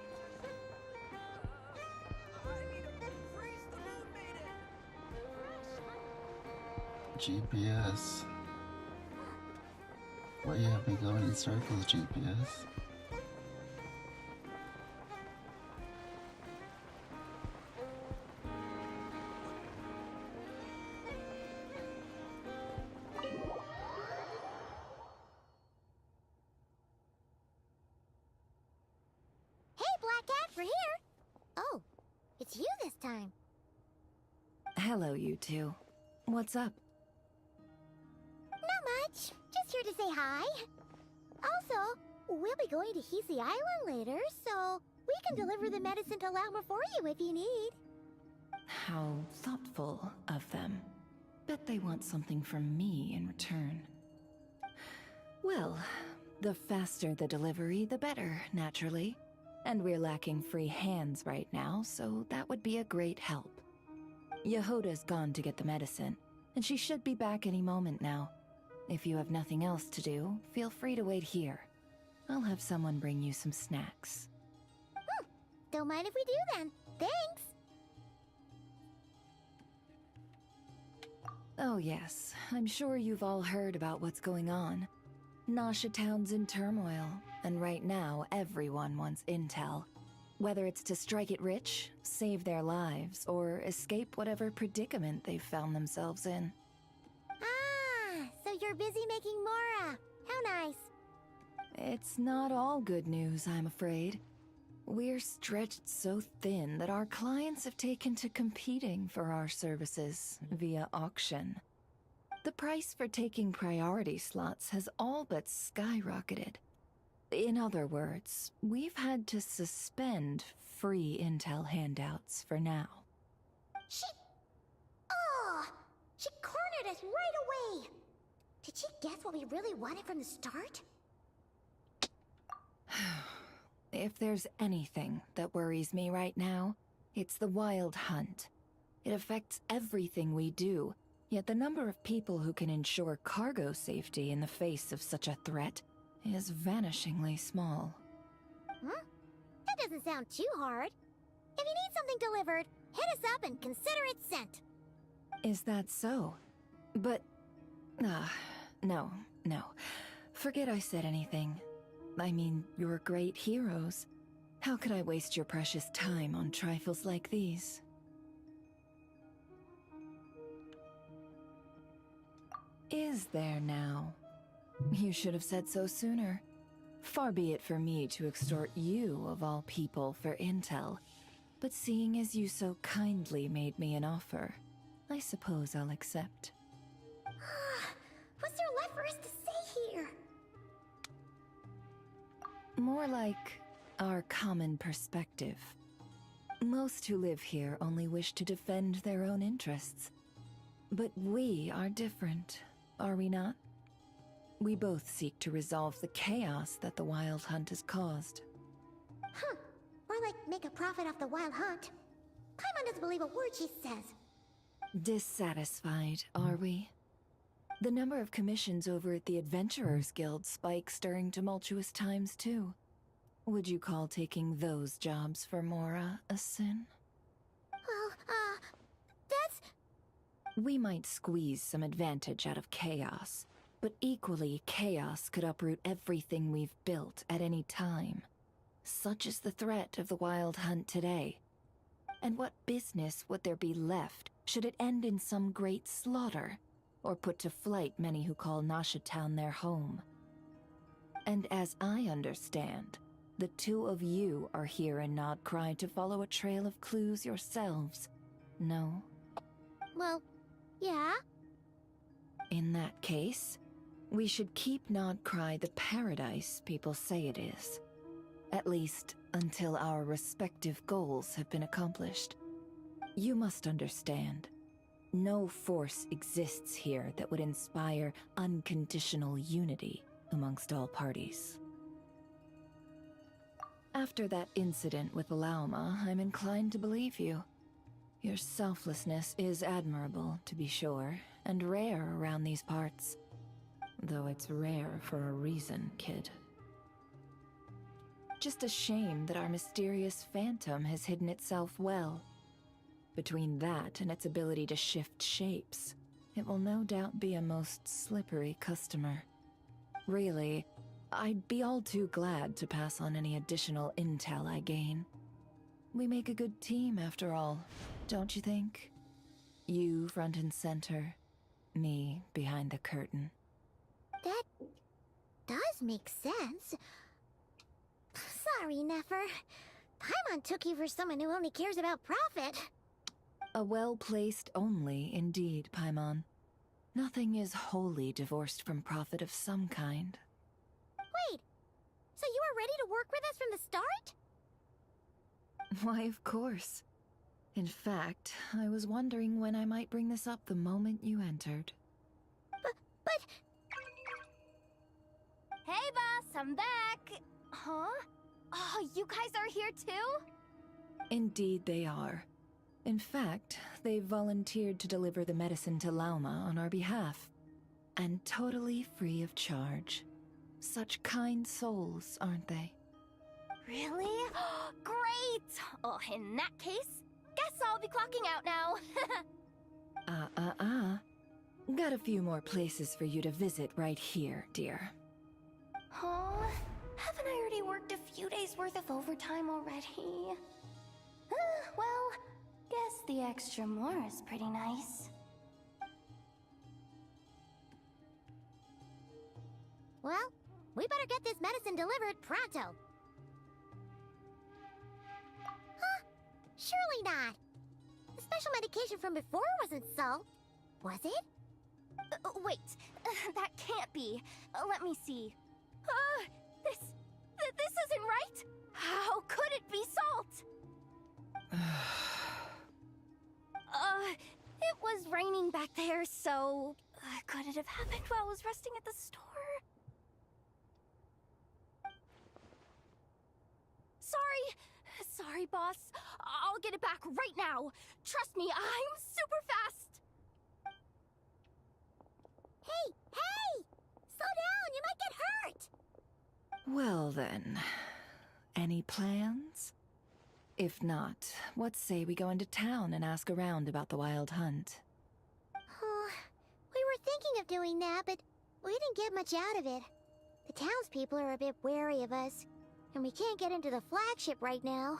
GPS. Why you have me going in circles, GPS? We're here! Oh, it's you this time. Hello, you two. What's up? Not much. Just here to say hi. Also, we'll be going to Hisi Island later, so we can deliver the medicine to Lauma for you if you need. How thoughtful of them. Bet they want something from me in return. Well, the faster the delivery, the better, naturally. And we're lacking free hands right now, so that would be a great help. Yehoda's gone to get the medicine, and she should be back any moment now. If you have nothing else to do, feel free to wait here. I'll have someone bring you some snacks. Don't mind if we do then. Thanks! Oh yes, I'm sure you've all heard about what's going on. Nasha Town's in turmoil, and right now everyone wants intel. Whether it's to strike it rich, save their lives, or escape whatever predicament they've found themselves in. Ah, so you're busy making Mora. How nice. It's not all good news, I'm afraid. We're stretched so thin that our clients have taken to competing for our services via auction. The price for taking priority slots has all but skyrocketed. In other words, we've had to suspend free intel handouts for now. She cornered us right away! Did she guess what we really wanted from the start? If there's anything that worries me right now, it's the Wild Hunt. It affects everything we do, yet the number of people who can ensure cargo safety in the face of such a threat is vanishingly small. That doesn't sound too hard. If you need something delivered, hit us up and consider it sent. Is that so? But... no. Forget I said anything. I mean, you're great heroes. How could I waste your precious time on trifles like these? Is there now? You should have said so sooner. Far be it for me to extort you, of all people, for intel. But seeing as you so kindly made me an offer, I suppose I'll accept. What's there left More like our common perspective. Most who live here only wish to defend their own interests. But we are different, are we not? We both seek to resolve the chaos that the Wild Hunt has caused. Huh. Or like make a profit off the Wild Hunt. Paimon doesn't believe a word she says. Dissatisfied, are we? The number of commissions over at the Adventurers Guild spikes during tumultuous times, too. Would you call taking those jobs for Mora a sin? Well, that's... We might squeeze some advantage out of chaos, but equally, chaos could uproot everything we've built at any time. Such is the threat of the Wild Hunt today. And what business would there be left should it end in some great slaughter, or put to flight many who call Nasha Town their home? And as I understand, the two of you are here in Nodcry to follow a trail of clues yourselves, no? Well, yeah. In that case, we should keep Nodcry the paradise people say it is. At least, until our respective goals have been accomplished. You must understand, no force exists here that would inspire unconditional unity amongst all parties. After that incident with Lauma, I'm inclined to believe you. Your selflessness is admirable, to be sure, and rare around these parts. Though it's rare for a reason, kid. Just a shame that our mysterious phantom has hidden itself well. Between that and its ability to shift shapes, it will no doubt be a most slippery customer. Really, I'd be all too glad to pass on any additional intel I gain. We make a good team, after all, don't you think? You front and center, me behind the curtain. That does make sense. Sorry, Nefer. Paimon took you for someone who only cares about profit. A well-placed only, indeed, Paimon. Nothing is wholly divorced from profit of some kind. Wait, so you were ready to work with us from the start? Why, of course. In fact, I was wondering when I might bring this up the moment you entered. But... Hey, boss, I'm back! Huh? Oh, you guys are here too? Indeed they are. In fact, they've volunteered to deliver the medicine to Lauma on our behalf. And totally free of charge. Such kind souls, aren't they? Really? Great! Oh, in that case, guess I'll be clocking out now. Got a few more places for you to visit right here, dear. Huh? Haven't I already worked a few days worth of overtime already? Well, guess the extra more is pretty nice. Well, we better get this medicine delivered pronto. Huh? Surely not. The special medication from before wasn't so. Was it? Wait, that can't be. Let me see. This isn't right. How could it be salt? It was raining back there, so could it have happened while I was resting at the store? Sorry, boss. I'll get it back right now. Trust me, I'm super fast. Hey! Slow down, you might get hurt! Well then, any plans? If not, what say we go into town and ask around about the Wild Hunt? We were thinking of doing that, but we didn't get much out of it. The townspeople are a bit wary of us, and we can't get into the flagship right now.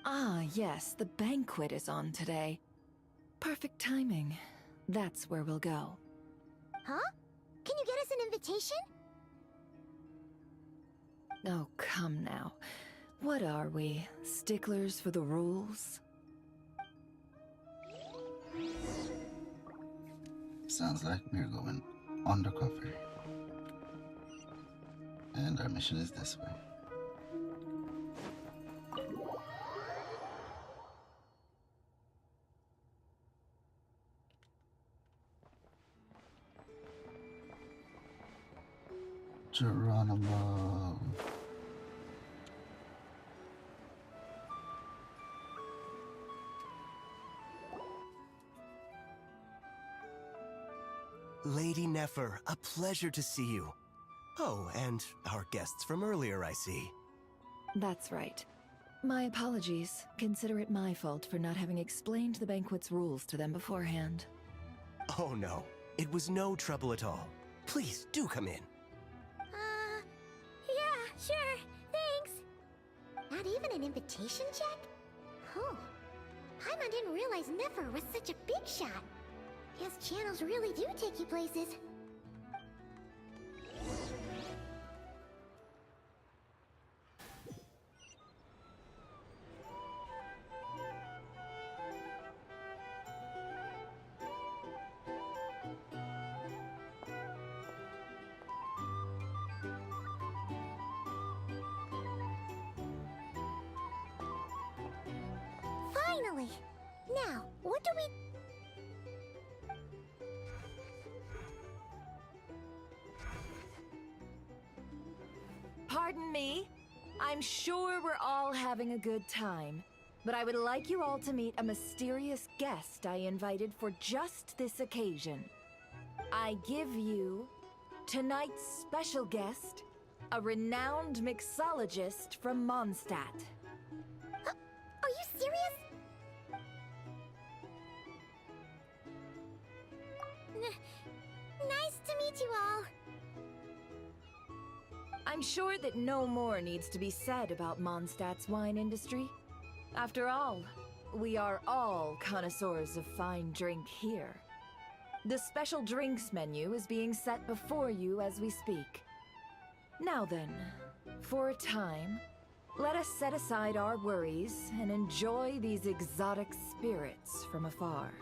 Ah, yes, the banquet is on today. Perfect timing. That's where we'll go. Huh? Can you get us an invitation? Oh, come now. What are we? Sticklers for the rules? Sounds like we're going undercover. And our mission is this way. Geronimo. Lady Nefer, a pleasure to see you. Oh, and our guests from earlier, I see. That's right. My apologies. Consider it my fault for not having explained the banquet's rules to them beforehand. Oh no, it was no trouble at all. Please, do come in. Yeah, sure, thanks. Not even an invitation check? Oh, Paimon didn't realize Nefer was such a big shot. His channels really do take you places. Finally! Now, what do we... Pardon me? I'm sure we're all having a good time, but I would like you all to meet a mysterious guest I invited for just this occasion. I give you tonight's special guest, a renowned mixologist from Mondstadt. Are you serious? Nice to meet you all. I'm sure that no more needs to be said about Mondstadt's wine industry. After all, we are all connoisseurs of fine drink here. The special drinks menu is being set before you as we speak. Now then, for a time, let us set aside our worries and enjoy these exotic spirits from afar.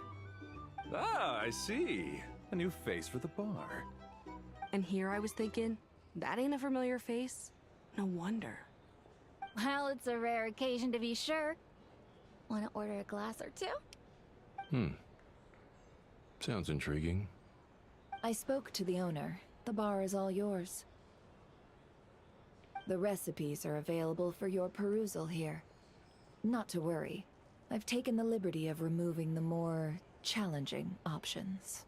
Ah, I see. A new face for the bar. And here I was thinking, that ain't a familiar face. No wonder. Well, it's a rare occasion to be sure. Want to order a glass or two? Sounds intriguing. I spoke to the owner. The bar is all yours. The recipes are available for your perusal here. Not to worry. I've taken the liberty of removing the more challenging options.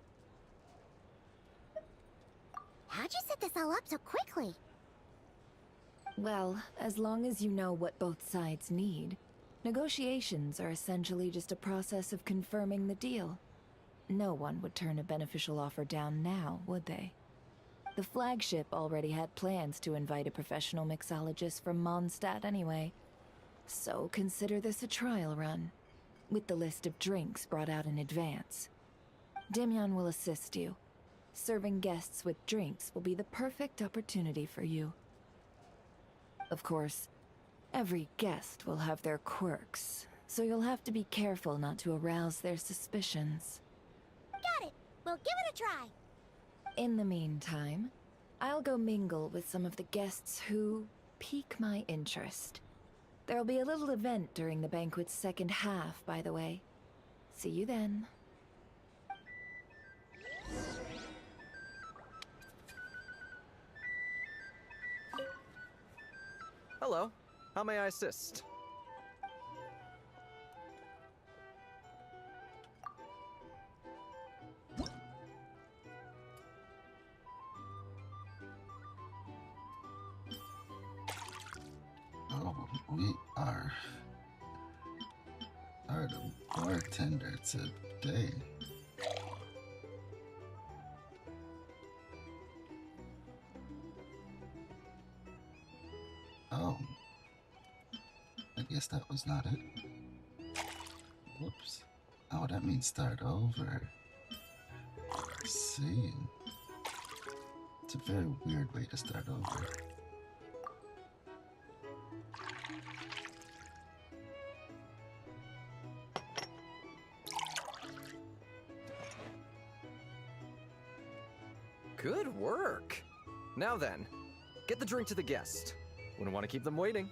How'd you set this all up so quickly? Well, as long as you know what both sides need, negotiations are essentially just a process of confirming the deal. No one would turn a beneficial offer down now, would they? The flagship already had plans to invite a professional mixologist from Mondstadt anyway. So consider this a trial run, with the list of drinks brought out in advance. Demyon will assist you. Serving guests with drinks will be the perfect opportunity for you. Of course, every guest will have their quirks, so you'll have to be careful not to arouse their suspicions. Got it! We'll give it a try! In the meantime, I'll go mingle with some of the guests who pique my interest. There'll be a little event during the banquet's second half, by the way. See you then. Hello. How may I assist? Oh, we are the bartender today. Oh, I guess that was not it. Whoops. Oh, that means start over. I see. It's a very weird way to start over. Good work. Now then, get the drink to the guest. Wouldn't want to keep them waiting.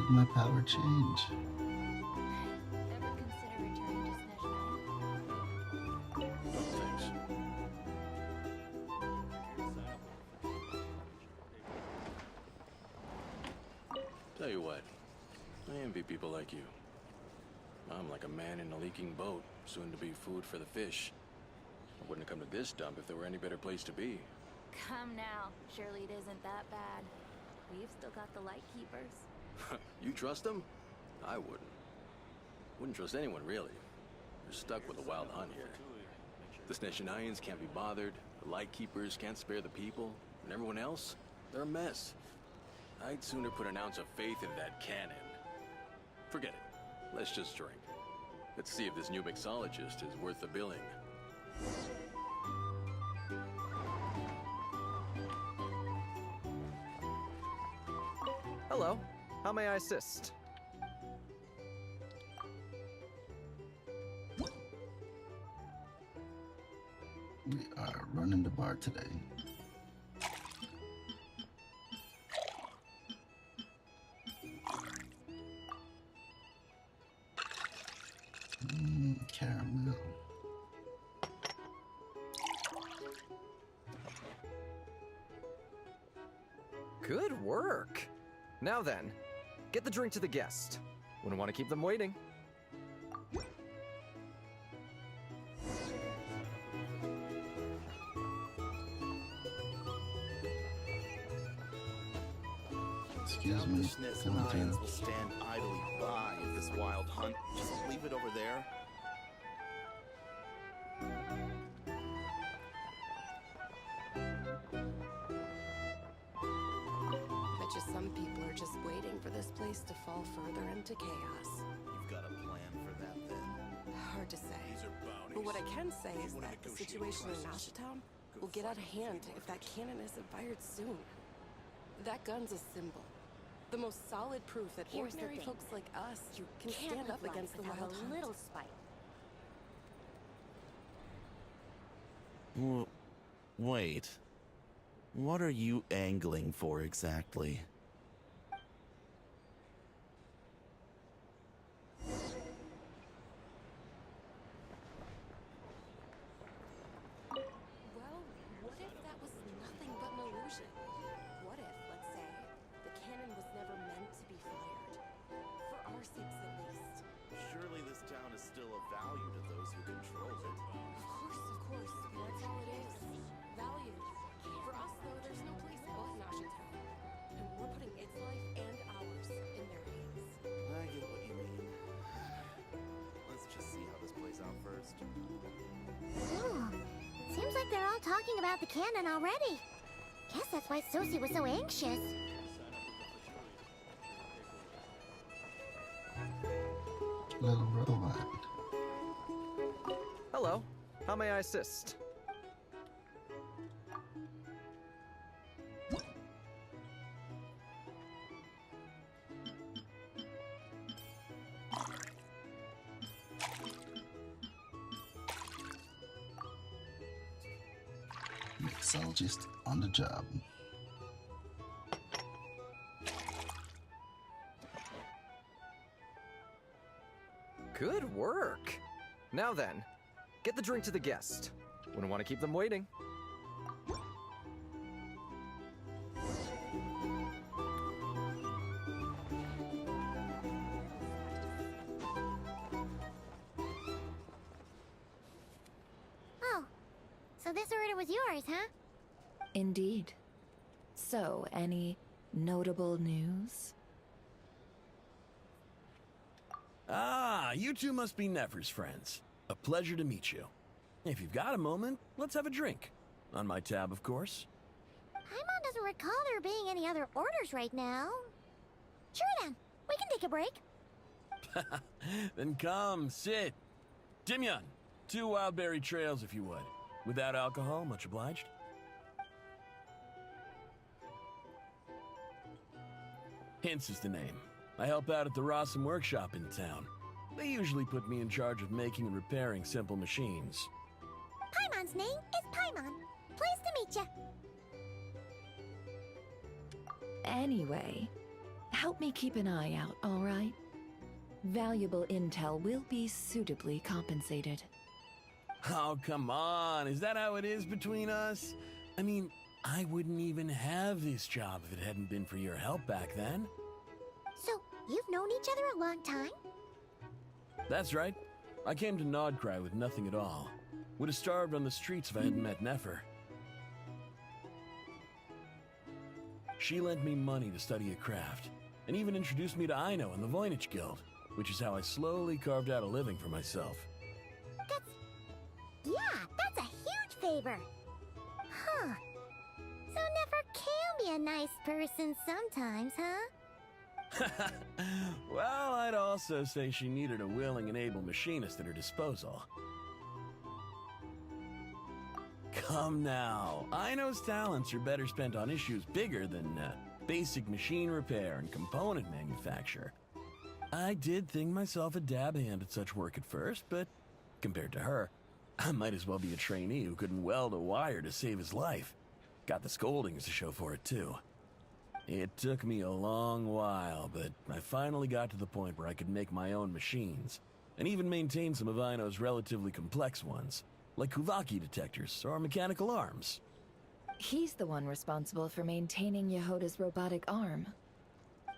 did my power change? Ever consider returning to Snezhnaya? Thanks. Tell you what, I envy people like you. I'm like a man in a leaking boat, soon to be food for the fish. I wouldn't have come to this dump if there were any better place to be. Come now. Surely it isn't that bad. We've still got the light keepers. You trust them? I wouldn't. Wouldn't trust anyone, really. You're stuck with a wild hunt here. The Snezhnayans can't be bothered, the light keepers can't spare the people, and everyone else, they're a mess. I'd sooner put an ounce of faith in that cannon. Forget it. Let's just drink. Let's see if this new mixologist is worth the billing. Hello. How may I assist? We are running the bar today. Caramel. Good work. Now then, get the drink to the guest. Wouldn't want to keep them waiting. Excuse me. Snezhnayans will stand idly by if this wild hunt. Just leave it over there. Bet you some people are just waiting for this place to fall further into chaos. You've got a plan for that, then? Hard to say. These are bounties. But what I can say is wanna that the negotiate situation in prices. Nashatown will get out of hand if that cannon isn't fired soon. That gun's a symbol. The most solid proof that Here's the ordinary thing. folks like us You can can't stand live up life against the without wild a hunt. little spite. Wait. What are you angling for exactly? Well, what if that was nothing but an illusion? What if, let's say, the cannon was never meant to be fired? For our sakes, at least. Surely this town is still of value to those who control it. Of course. That's all it is. Value. For us, though, there's no place but Nashatown. And we're putting its life and ours in their hands. I get what you mean. Let's just see how this plays out first. Ooh, seems like they're all talking about the cannon already. Guess that's why Sosie was so anxious. Little robot. Hello. How may I assist? Mixologist on the job. Good work. Now then, get the drink to the guest. Wouldn't want to keep them waiting. Oh, so this order was yours, huh? Indeed. So, any notable news? Ah, you two must be Nefer's friends. A pleasure to meet you. If you've got a moment, let's have a drink. On my tab, of course. Paimon doesn't recall there being any other orders right now. Sure then, we can take a break. Then come, sit. Dimyon, 2 wildberry trails if you would. Without alcohol, much obliged. Hints is the name. I help out at the Rossum workshop in town. They usually put me in charge of making and repairing simple machines. Paimon's name is Paimon. Pleased to meet ya. Anyway, Help me keep an eye out, all right? Valuable intel will be suitably compensated. Oh, come on. Is that how it is between us? I mean, I wouldn't even have this job if it hadn't been for your help back then. So, you've known each other a long time? That's right. I came to Nodcry with nothing at all. Would have starved on the streets if I hadn't met Nefer. She lent me money to study a craft, and even introduced me to Aino and the Voynich Guild, which is how I slowly carved out a living for myself. That's a huge favor. Huh. So Nefer can be a nice person sometimes, huh? Well, I'd also say she needed a willing and able machinist at her disposal. Come now, Aino's talents are better spent on issues bigger than basic machine repair and component manufacture. I did think myself a dab hand at such work at first, but compared to her, I might as well be a trainee who couldn't weld a wire to save his life. Got the scoldings to show for it, too. It took me a long while, but I finally got to the point where I could make my own machines, and even maintain some of Aino's relatively complex ones, like Kuvaki detectors or mechanical arms. He's the one responsible for maintaining Yehoda's robotic arm.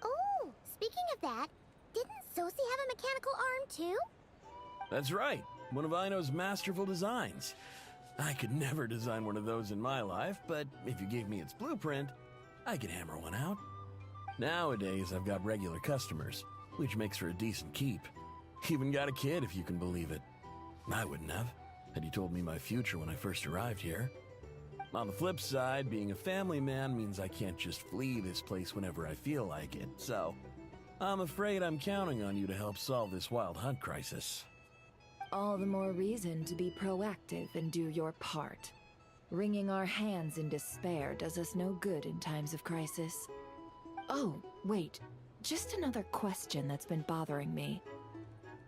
Oh, speaking of that, didn't Sosi have a mechanical arm too? That's right, one of Aino's masterful designs. I could never design one of those in my life, but if you gave me its blueprint, I could hammer one out. Nowadays, I've got regular customers, which makes for a decent keep. Even got a kid, if you can believe it. I wouldn't have, had you told me my future when I first arrived here. On the flip side, being a family man means I can't just flee this place whenever I feel like it, so I'm afraid I'm counting on you to help solve this wild hunt crisis. All the more reason to be proactive and do your part. Wringing our hands in despair does us no good in times of crisis. Oh, wait. Just another question that's been bothering me.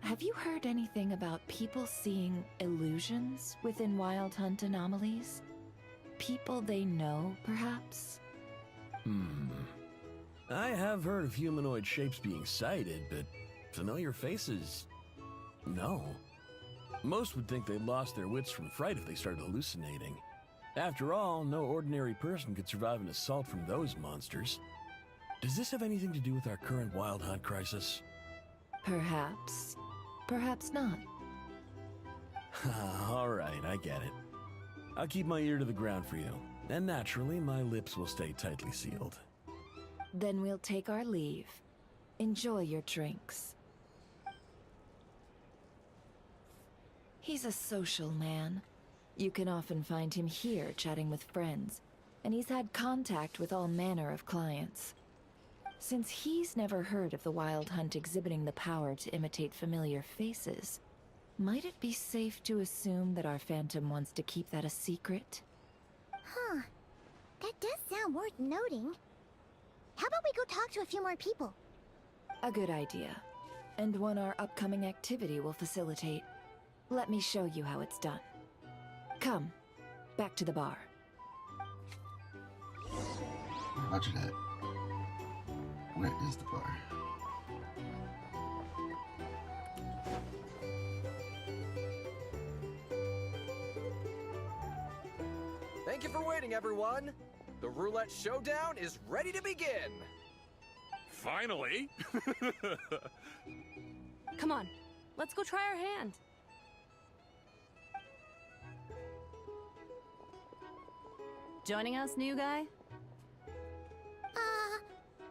Have you heard anything about people seeing illusions within Wild Hunt anomalies? People they know, perhaps? I have heard of humanoid shapes being sighted, but familiar faces? No. Most would think they'd lost their wits from fright if they started hallucinating. After all, no ordinary person could survive an assault from those monsters. Does this have anything to do with our current Wild Hunt crisis? Perhaps. Perhaps not. All right, I get it. I'll keep my ear to the ground for you, and naturally, my lips will stay tightly sealed. Then we'll take our leave. Enjoy your drinks. He's a social man. You can often find him here chatting with friends, and he's had contact with all manner of clients. Since he's never heard of the Wild Hunt exhibiting the power to imitate familiar faces, might it be safe to assume that our Phantom wants to keep that a secret? Huh. That does sound worth noting. How about we go talk to a few more people? A good idea. And one our upcoming activity will facilitate. Let me show you how it's done. Come, back to the bar. Roger that. Where is the bar? Thank you for waiting, everyone. The roulette showdown is ready to begin. Finally! Come on, let's go try our hand. Joining us, new guy?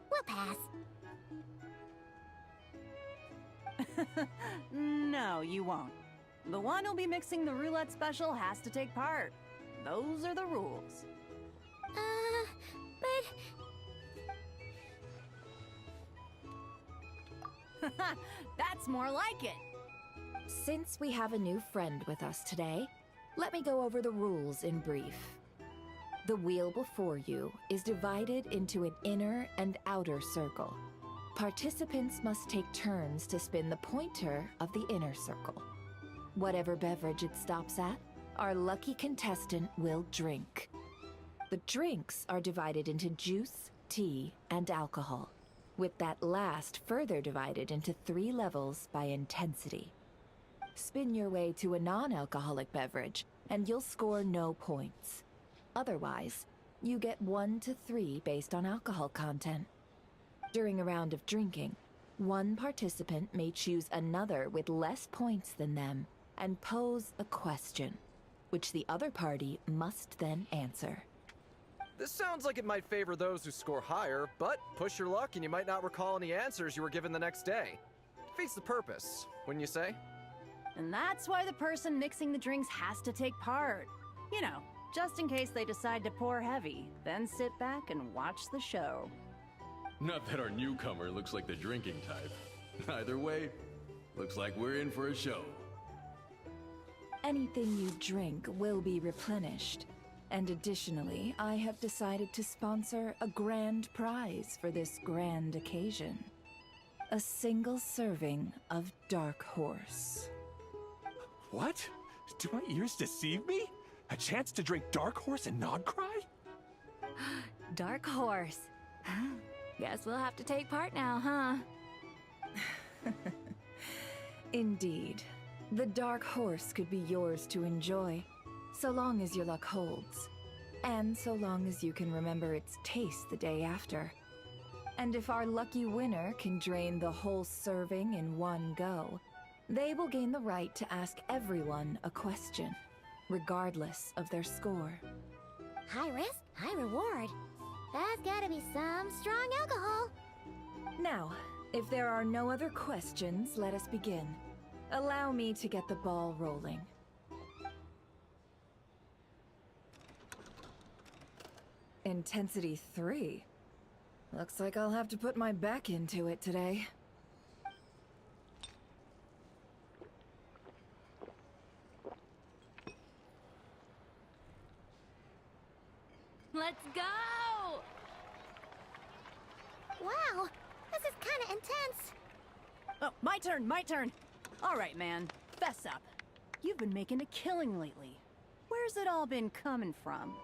We'll pass. No, you won't. The one who'll be mixing the roulette special has to take part. Those are the rules. But... That's more like it. Since we have a new friend with us today, let me go over the rules in brief. The wheel before you is divided into an inner and outer circle. Participants must take turns to spin the pointer of the inner circle. Whatever beverage it stops at, our lucky contestant will drink. The drinks are divided into juice, tea, and alcohol. with that last further divided into 3 levels by intensity. Spin your way to a non-alcoholic beverage, and you'll score no points. Otherwise, you get 1 to 3 based on alcohol content. During a round of drinking, one participant may choose another with less points than them and pose a question, which the other party must then answer. This sounds like it might favor those who score higher, but push your luck and you might not recall any answers you were given the next day. Defeats the purpose, wouldn't you say? And that's why the person mixing the drinks has to take part. You know, just in case they decide to pour heavy, then sit back and watch the show. Not that our newcomer looks like the drinking type. Either way, looks like we're in for a show. Anything you drink will be replenished. And additionally, I have decided to sponsor a grand prize for this grand occasion. A single serving of Dark Horse. What? Do my ears deceive me? A chance to drink Dark Horse and not cry? Dark Horse. Guess we'll have to take part now, huh? Indeed. The Dark Horse could be yours to enjoy, so long as your luck holds. And so long as you can remember its taste the day after. And if our lucky winner can drain the whole serving in one go, they will gain the right to ask everyone a question, regardless of their score. High risk, high reward. That's gotta be some strong alcohol. Now, if there are no other questions, let us begin. Allow me to get the ball rolling. Intensity 3. Looks like I'll have to put my back into it today. Let's go! Wow, this is kinda intense. Oh, my turn, my turn. All right, man, fess up. You've been making a killing lately. Where's it all been coming from?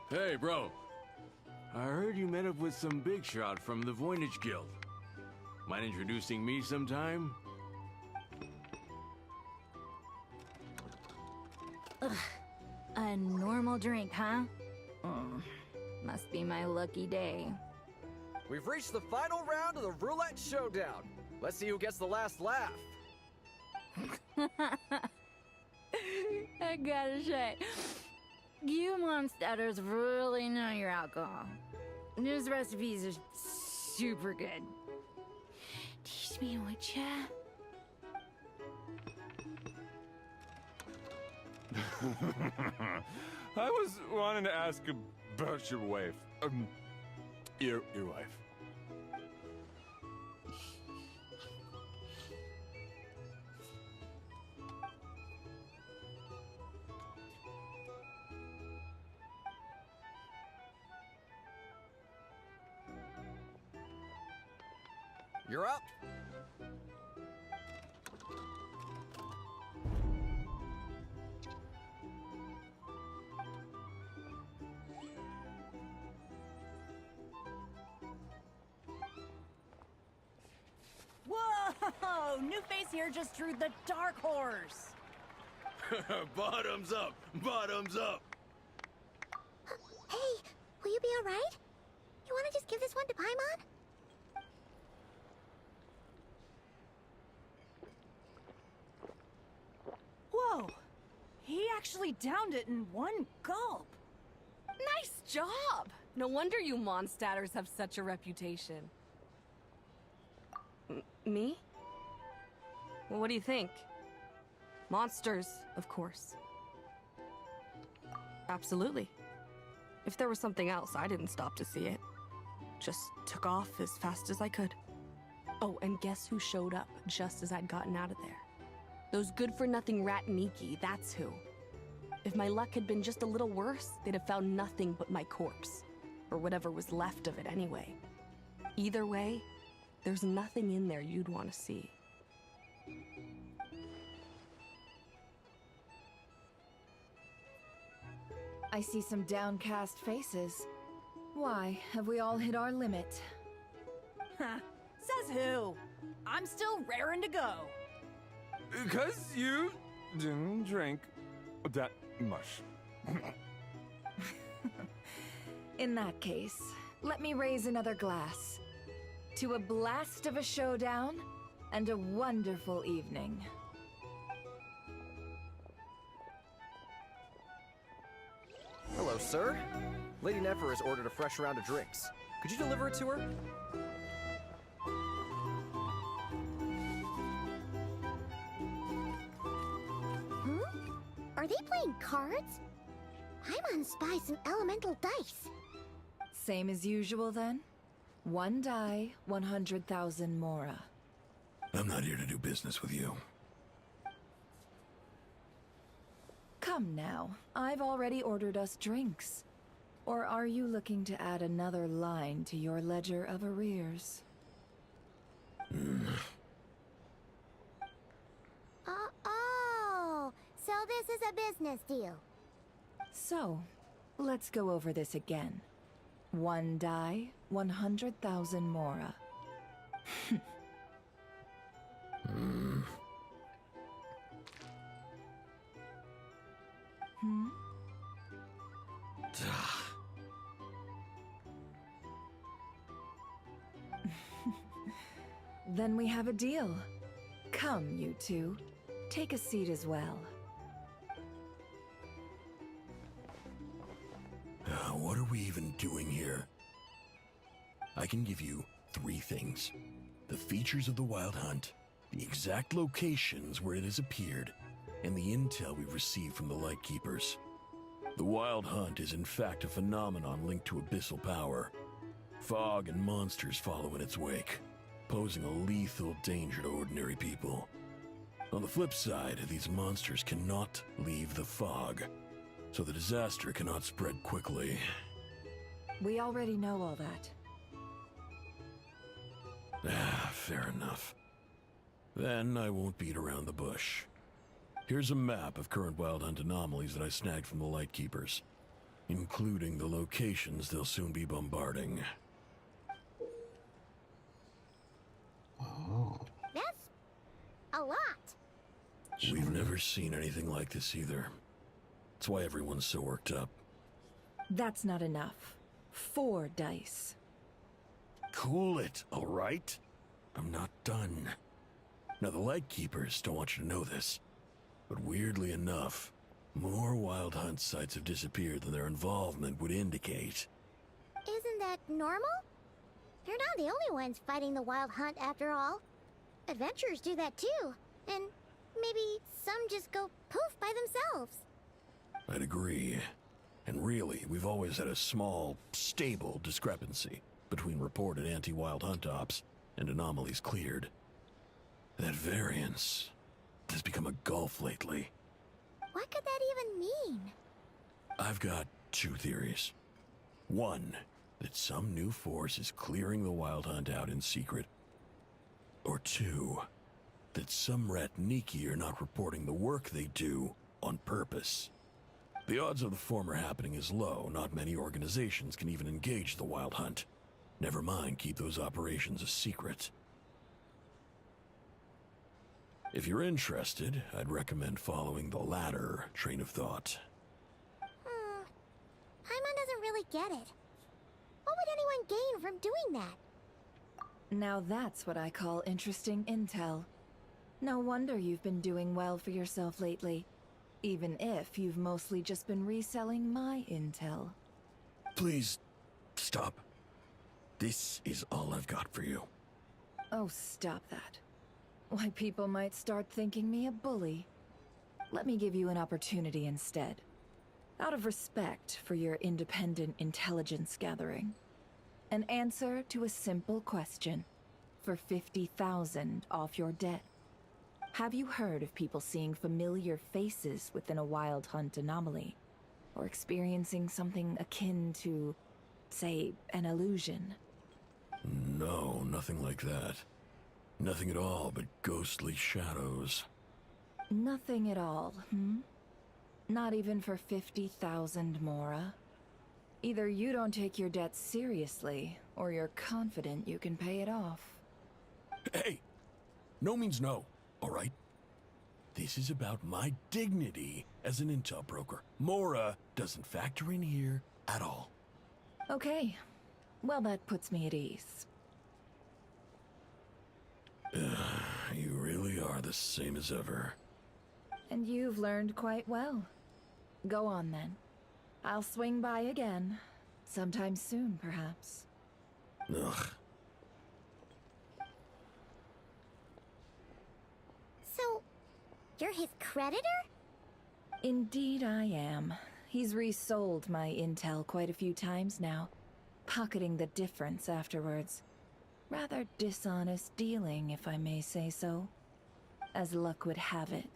Hey, bro. I heard you met up with some big shot from the Voynich Guild. Mind introducing me sometime? Ugh. A normal drink, huh? Must be my lucky day. We've reached the final round of the Roulette Showdown. Let's see who gets the last laugh. I gotta say, you monsters really know your alcohol. These recipes are super good. Teach me, would ya? I was wanting to ask about your wife. Your wife. You're up. Whoa! New face here just drew the Dark Horse. Bottoms up! Bottoms up! Hey, will you be alright? You wanna just give this one to Paimon? Whoa! He actually downed it in one gulp. Nice job! No wonder you Mondstadters have such a reputation. Me? Well, what do you think? Monsters, of course. Absolutely. If there was something else, I didn't stop to see it. Just took off as fast as I could. Oh, and guess who showed up just as I'd gotten out of there? Those good-for-nothing rat Niki, that's who. If my luck had been just a little worse, they'd have found nothing but my corpse. Or whatever was left of it anyway. Either way, there's nothing in there you'd want to see. I see some downcast faces. Why, have we all hit our limit? Says who? I'm still raring to go. Because you didn't drink that much. In that case, let me raise another glass. To a blast of a showdown and a wonderful evening. Hello, sir. Lady Nefer has ordered a fresh round of drinks. Could you deliver it to her? Are they playing cards? Paimon spies some elemental dice. Same as usual then? One die, 100,000 Mora. I'm not here to do business with you. Come now, I've already ordered us drinks. Or are you looking to add another line to your ledger of arrears? Oh, so this is a business deal. So, let's go over this again. One die, 100,000 Mora. Then we have a deal. Come, you two. Take a seat as well. What are we even doing here? I can give you 3 things. The features of the Wild Hunt, the exact locations where it has appeared, and the intel we've received from the Lightkeepers. The Wild Hunt is in fact a phenomenon linked to abyssal power. Fog and monsters follow in its wake, posing a lethal danger to ordinary people. On the flip side, these monsters cannot leave the fog, so the disaster cannot spread quickly. We already know all that. Fair enough. Then I won't beat around the bush. Here's a map of current Wild Hunt anomalies that I snagged from the Lightkeepers, including the locations they'll soon be bombarding. Oh. That's a lot. We've never seen anything like this either. That's why everyone's so worked up. That's not enough. 4 dice. Cool it, all right? I'm not done. Now, the Lightkeepers don't want you to know this, but weirdly enough, more Wild Hunt sites have disappeared than their involvement would indicate. Isn't that normal? They're not the only ones fighting the Wild Hunt after all. Adventurers do that too, and maybe some just go poof by themselves. I'd agree. And really, we've always had a small, stable discrepancy between reported anti-Wild Hunt ops and anomalies cleared. That variance has become a gulf lately. What could that even mean? I've got 2 theories. One, that some new force is clearing the Wild Hunt out in secret. Or 2, that some Ratniki are not reporting the work they do on purpose. The odds of the former happening is low. Not many organizations can even engage the Wild Hunt. Never mind keep those operations a secret. If you're interested, I'd recommend following the latter train of thought. Paimon doesn't really get it. What would anyone gain from doing that? Now that's what I call interesting intel. No wonder you've been doing well for yourself lately. Even if you've mostly just been reselling my intel. Please, stop. This is all I've got for you. Oh, stop that. Why, people might start thinking me a bully. Let me give you an opportunity instead. Out of respect for your independent intelligence gathering. An answer to a simple question for 50,000 off your debt. Have you heard of people seeing familiar faces within a Wild Hunt anomaly? Or experiencing something akin to, say, an illusion? No, nothing like that. Nothing at all but ghostly shadows. Nothing at all, hmm? Not even for 50,000 Mora. Either you don't take your debt seriously, or you're confident you can pay it off. Hey! No means no, alright? This is about my dignity as an intel broker. Mora doesn't factor in here at all. Okay. Well, that puts me at ease. You really are the same as ever. And you've learned quite well. Go on, then. I'll swing by again. Sometime soon, perhaps. Ugh. So, you're his creditor? Indeed I am. He's resold my intel quite a few times now, pocketing the difference afterwards. Rather dishonest dealing, if I may say so. As luck would have it,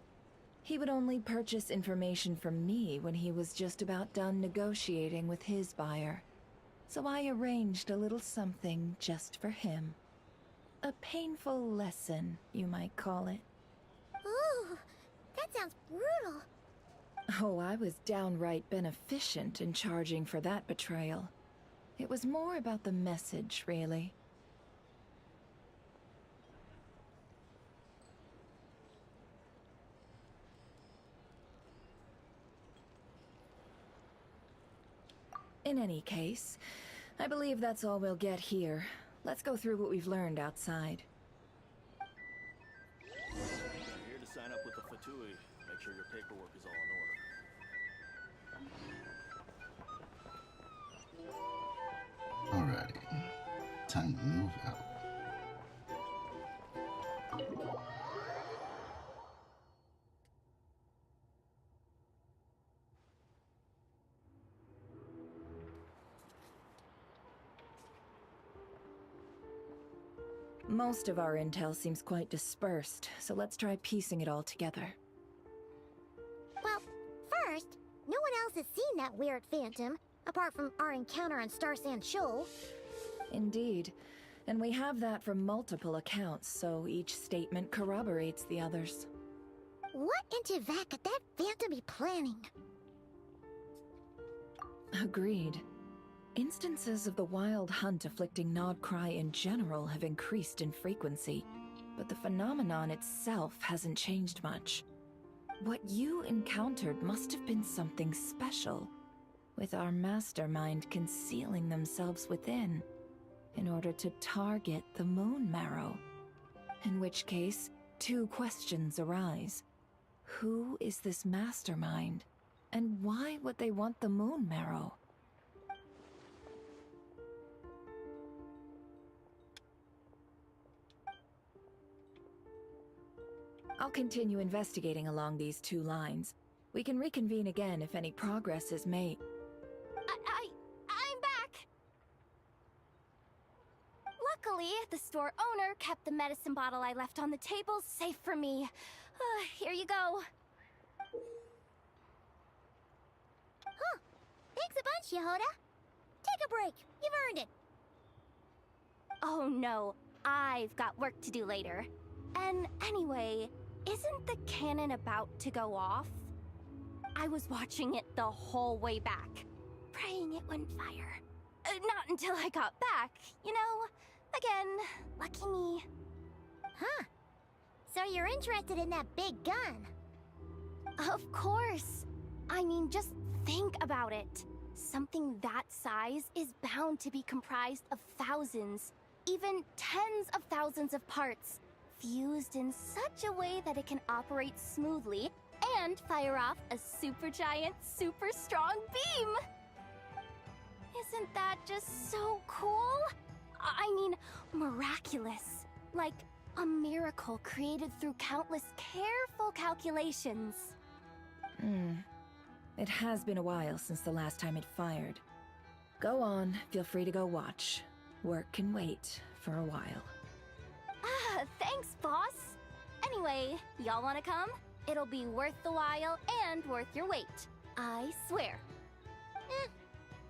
he would only purchase information from me when he was just about done negotiating with his buyer. So I arranged a little something just for him. A painful lesson, you might call it. Ooh, that sounds brutal. Oh, I was downright beneficent in charging for that betrayal. It was more about the message, really. In any case, I believe that's all we'll get here. Let's go through what we've learned outside. Here to sign up with the Fatui. Make sure your paperwork is all in order. Alrighty. Time to move out. Most of our intel seems quite dispersed, so let's try piecing it all together. Well, first, no one else has seen that weird phantom, apart from our encounter on Star Sand Shoal. Indeed. And we have that from multiple accounts, so each statement corroborates the others. What in Teyvat could that phantom be planning? Agreed. Instances of the wild hunt afflicting Nodcry in general have increased in frequency, but the phenomenon itself hasn't changed much. What you encountered must have been something special, with our mastermind concealing themselves within, in order to target the Moon Marrow. In which case, two questions arise. Who is this mastermind? And why would they want the Moon Marrow? I'll continue investigating along these two lines. We can reconvene again if any progress is made. I'm back! Luckily, the store owner kept the medicine bottle I left on the table safe for me. Here you go. Huh. Thanks a bunch, Yehoda. Take a break. You've earned it. Oh no, I've got work to do later. And anyway, isn't the cannon about to go off? I was watching it the whole way back, praying it wouldn't fire. Not until I got back, you know? Again, lucky me. Huh. So you're interested in that big gun? Of course. I mean, just think about it. Something that size is bound to be comprised of thousands, even tens of thousands of parts, fused in such a way that it can operate smoothly and fire off a supergiant, super strong beam! Isn't that just so cool? I mean, miraculous. Like a miracle created through countless careful calculations. It has been a while since the last time it fired. Go on, feel free to go watch. Work can wait for a while. Thanks, boss. Anyway, y'all wanna come? It'll be worth the while and worth your wait. I swear.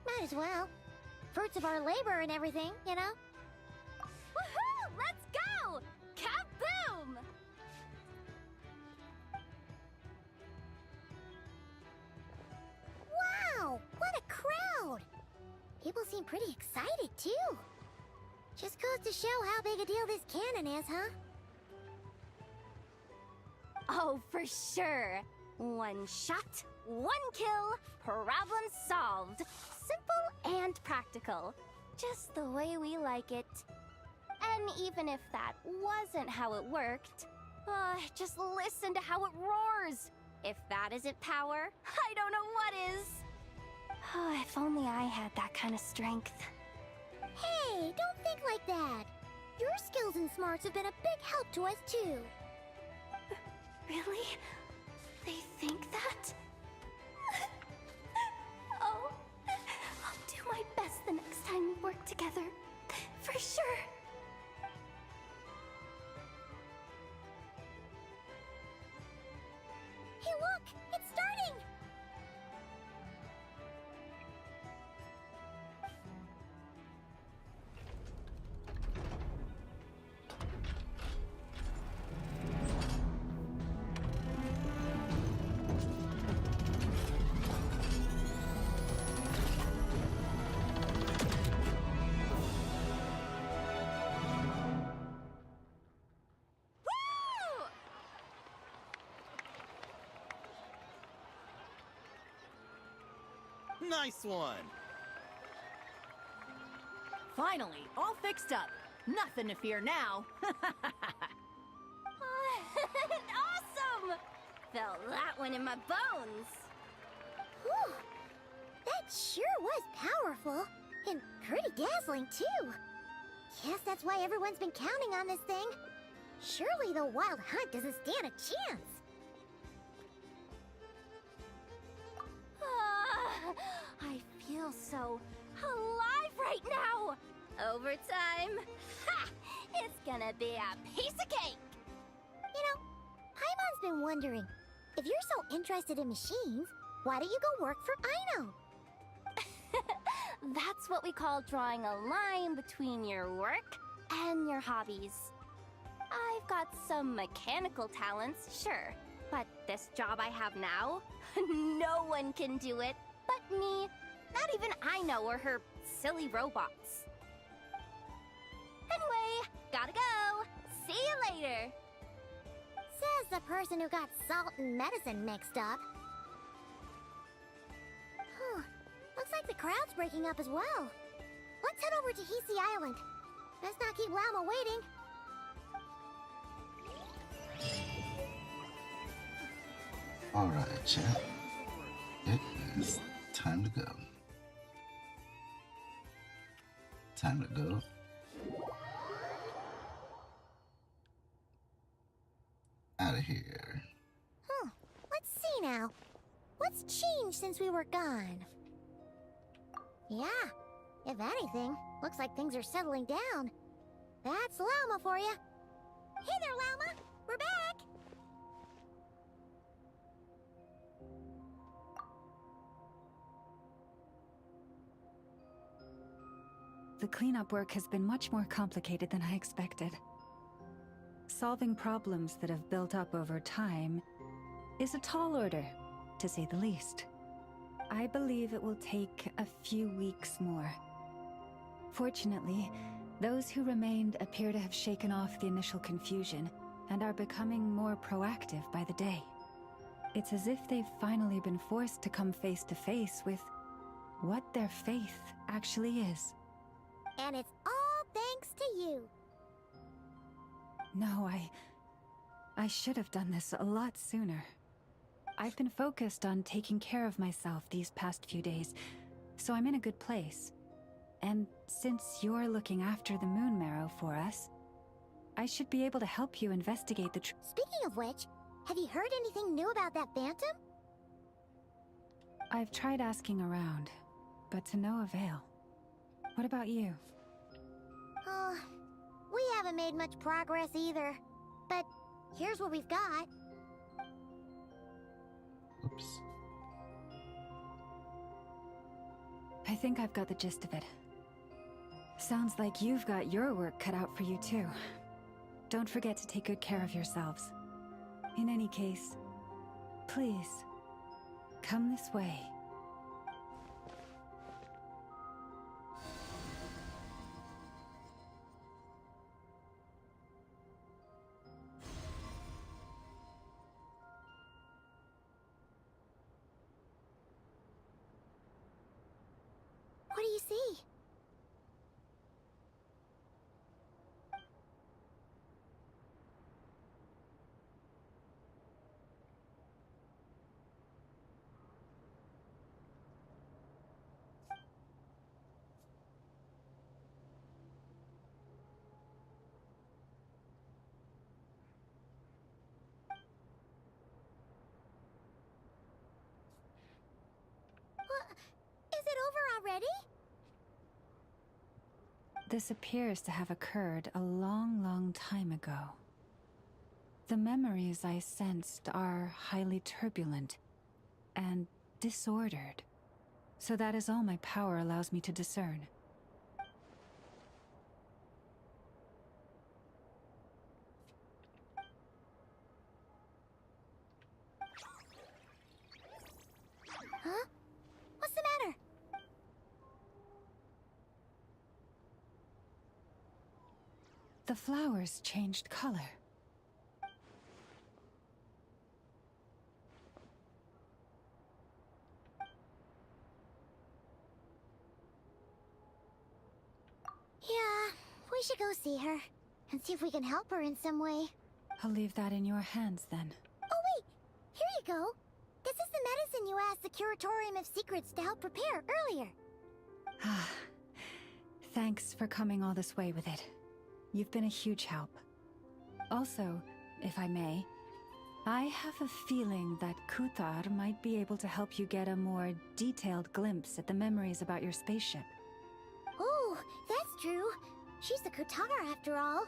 Might as well. Fruits of our labor and everything, you know? Woohoo! Let's go! Kaboom! too. Just goes to show how big a deal this cannon is, huh? Oh, for sure. One shot, one kill, problem solved. Simple and practical. Just the way we like it. And even if that wasn't how it worked, just listen to how it roars. If that isn't power, I don't know what is. If only I had that kind of strength. Hey, don't think like that. Your skills and smarts have been a big help to us, too. Really? They think that? Oh, I'll do my best the next time we work together. For sure. Hey, look! It's starting! Nice one! Finally, all fixed up. Nothing to fear now. Awesome! Felt that one in my bones. Whew. That sure was powerful. And pretty dazzling, too. Guess that's why everyone's been counting on this thing. Surely the Wild Hunt doesn't stand a chance. I feel so alive right now! Overtime? Ha! It's gonna be a piece of cake! You know, Paimon's been wondering, if you're so interested in machines, why don't you go work for Aino? That's what we call drawing a line between your work and your hobbies. I've got some mechanical talents, sure, but this job I have now, no one can do it but me. Not even Aino or her silly robots. Anyway, gotta go. See you later. Says the person who got salt and medicine mixed up. Huh. Looks like the crowd's breaking up as well. Let's head over to Hisi Island. Best not keep Llama waiting. Alright, chat. It is time to go. Time to go. Out of here. Huh. Let's see now. What's changed since we were gone? Yeah. If anything, looks like things are settling down. That's Llama for you. Hey there, Llama. We're back. The cleanup work has been much more complicated than I expected. Solving problems that have built up over time is a tall order, to say the least. I believe it will take a few weeks more. Fortunately, those who remained appear to have shaken off the initial confusion and are becoming more proactive by the day. It's as if they've finally been forced to come face to face with what their faith actually is. And it's all thanks to you. No, I should have done this a lot sooner. I've been focused on taking care of myself these past few days, so I'm in a good place. And since you're looking after the Moon Marrow for us, I should be able to help you investigate the Speaking of which, have you heard anything new about that Phantom? I've tried asking around, but to no avail. What about you? We haven't made much progress either. But here's what we've got. Oops. I think I've got the gist of it. Sounds like you've got your work cut out for you too. Don't forget to take good care of yourselves. In any case, please, come this way. see. Is it over already? This appears to have occurred a long, long time ago. The memories I sensed are highly turbulent and disordered. So that is all my power allows me to discern. Huh? What's the matter? The flowers changed color. Yeah, we should go see her and see if we can help her in some way. I'll leave that in your hands then. Oh wait, here you go. This is the medicine you asked the Curatorium of Secrets to help prepare earlier. Ah, thanks for coming all this way with it. You've been a huge help. Also, if I may, I have a feeling that Kuthar might be able to help you get a more detailed glimpse at the memories about your spaceship. Oh, that's true. She's the Kutar after all.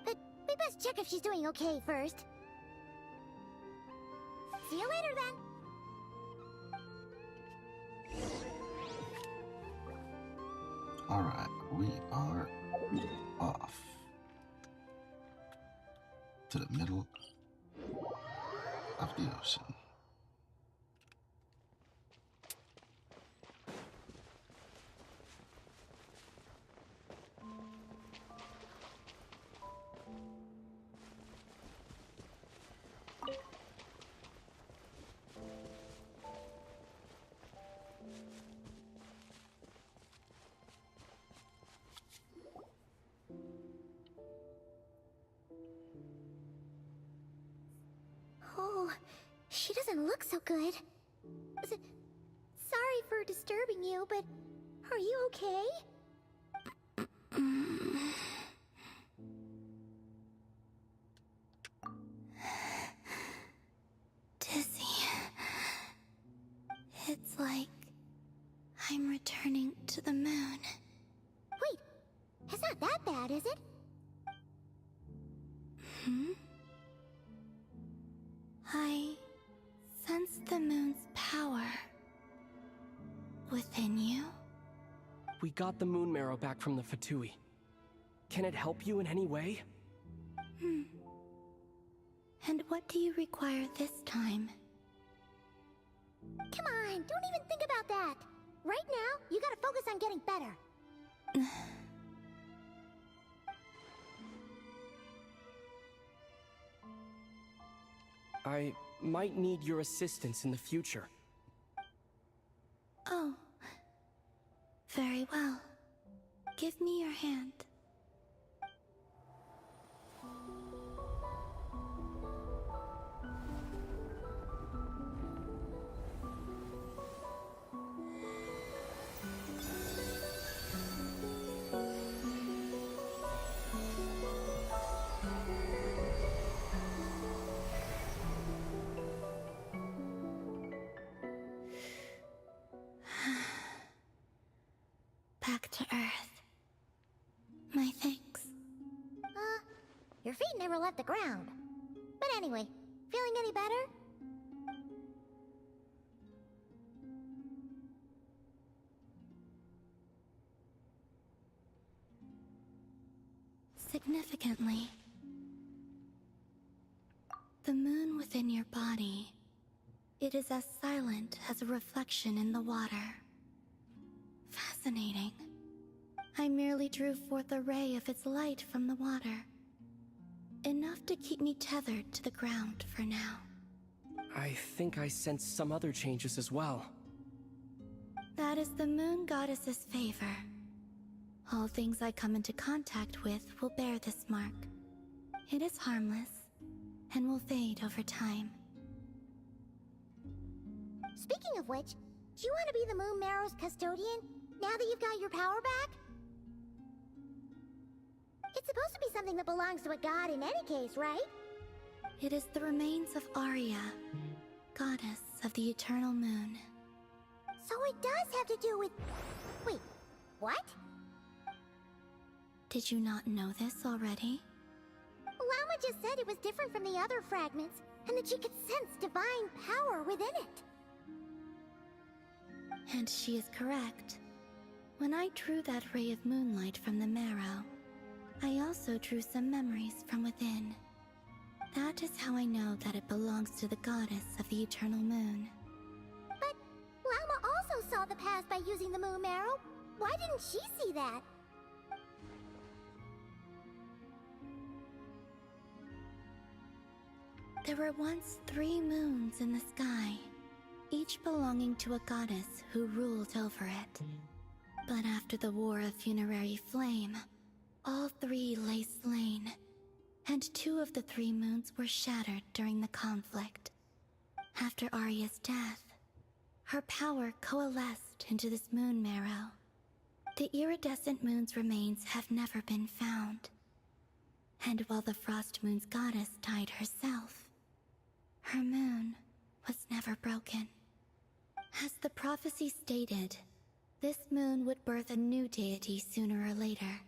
But we best check if she's doing okay first. See you later then. Alright, we are off to the middle of the ocean. Oh, she doesn't look so good. Sorry for disturbing you, but are you okay? Dizzy. It's like I'm returning to the moon. Wait, it's not that bad, is it? Hmm? I sense the moon's power within you. We got the moon marrow back from the Fatui. Can it help you in any way? And what do you require this time? Come on, don't even think about that. Right now, you gotta focus on getting better. I might need your assistance in the future. Oh. Very well. Give me your hand. Back to Earth. My thanks. Your feet never left the ground. But anyway, feeling any better? Significantly, the moon within your body, it is as silent as a reflection in the water. Fascinating. I merely drew forth a ray of its light from the water. Enough to keep me tethered to the ground for now. I think I sensed some other changes as well. That is the moon goddess's favor. All things I come into contact with will bear this mark. It is harmless, and will fade over time. Speaking of which, do you want to be the Moon Marrow's custodian, now that you've got your power back? It's supposed to be something that belongs to a god in any case, right? It is the remains of Arya, goddess of the eternal moon. So it does have to do with... Wait, what? Did you not know this already? Llama just said it was different from the other fragments, and that she could sense divine power within it. And she is correct. When I drew that ray of moonlight from the marrow, I also drew some memories from within. That is how I know that it belongs to the goddess of the eternal moon. But Llama also saw the past by using the Moon Marrow. Why didn't she see that? There were once 3 moons in the sky, each belonging to a goddess who ruled over it. But after the War of Funerary Flame, all 3 lay slain, and 2 of the 3 moons were shattered during the conflict. After Arya's death, her power coalesced into this moon marrow. The iridescent moon's remains have never been found. And while the Frost Moon's goddess died herself, her moon was never broken. As the prophecy stated, this moon would birth a new deity sooner or later.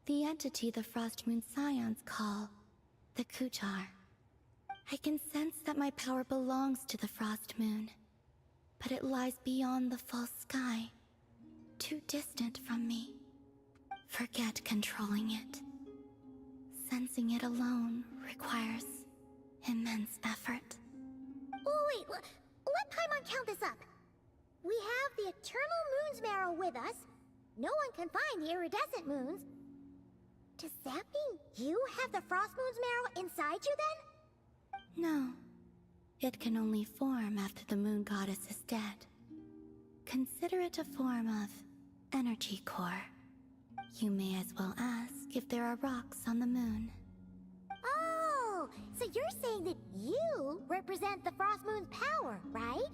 The entity the Frost Moon Scions call the Kutar. I can sense that my power belongs to the Frost Moon, but it lies beyond the false sky, too distant from me. Forget controlling it. Sensing it alone requires immense effort. Oh, wait, let Paimon count this up. We have the Eternal Moon's Marrow with us. No one can find the iridescent moons. Does that mean you have the Frost Moon's Marrow inside you then? No. It can only form after the moon goddess is dead. Consider it a form of energy core. You may as well ask if there are rocks on the moon. Oh, so you're saying that you represent the Frost Moon's power, right?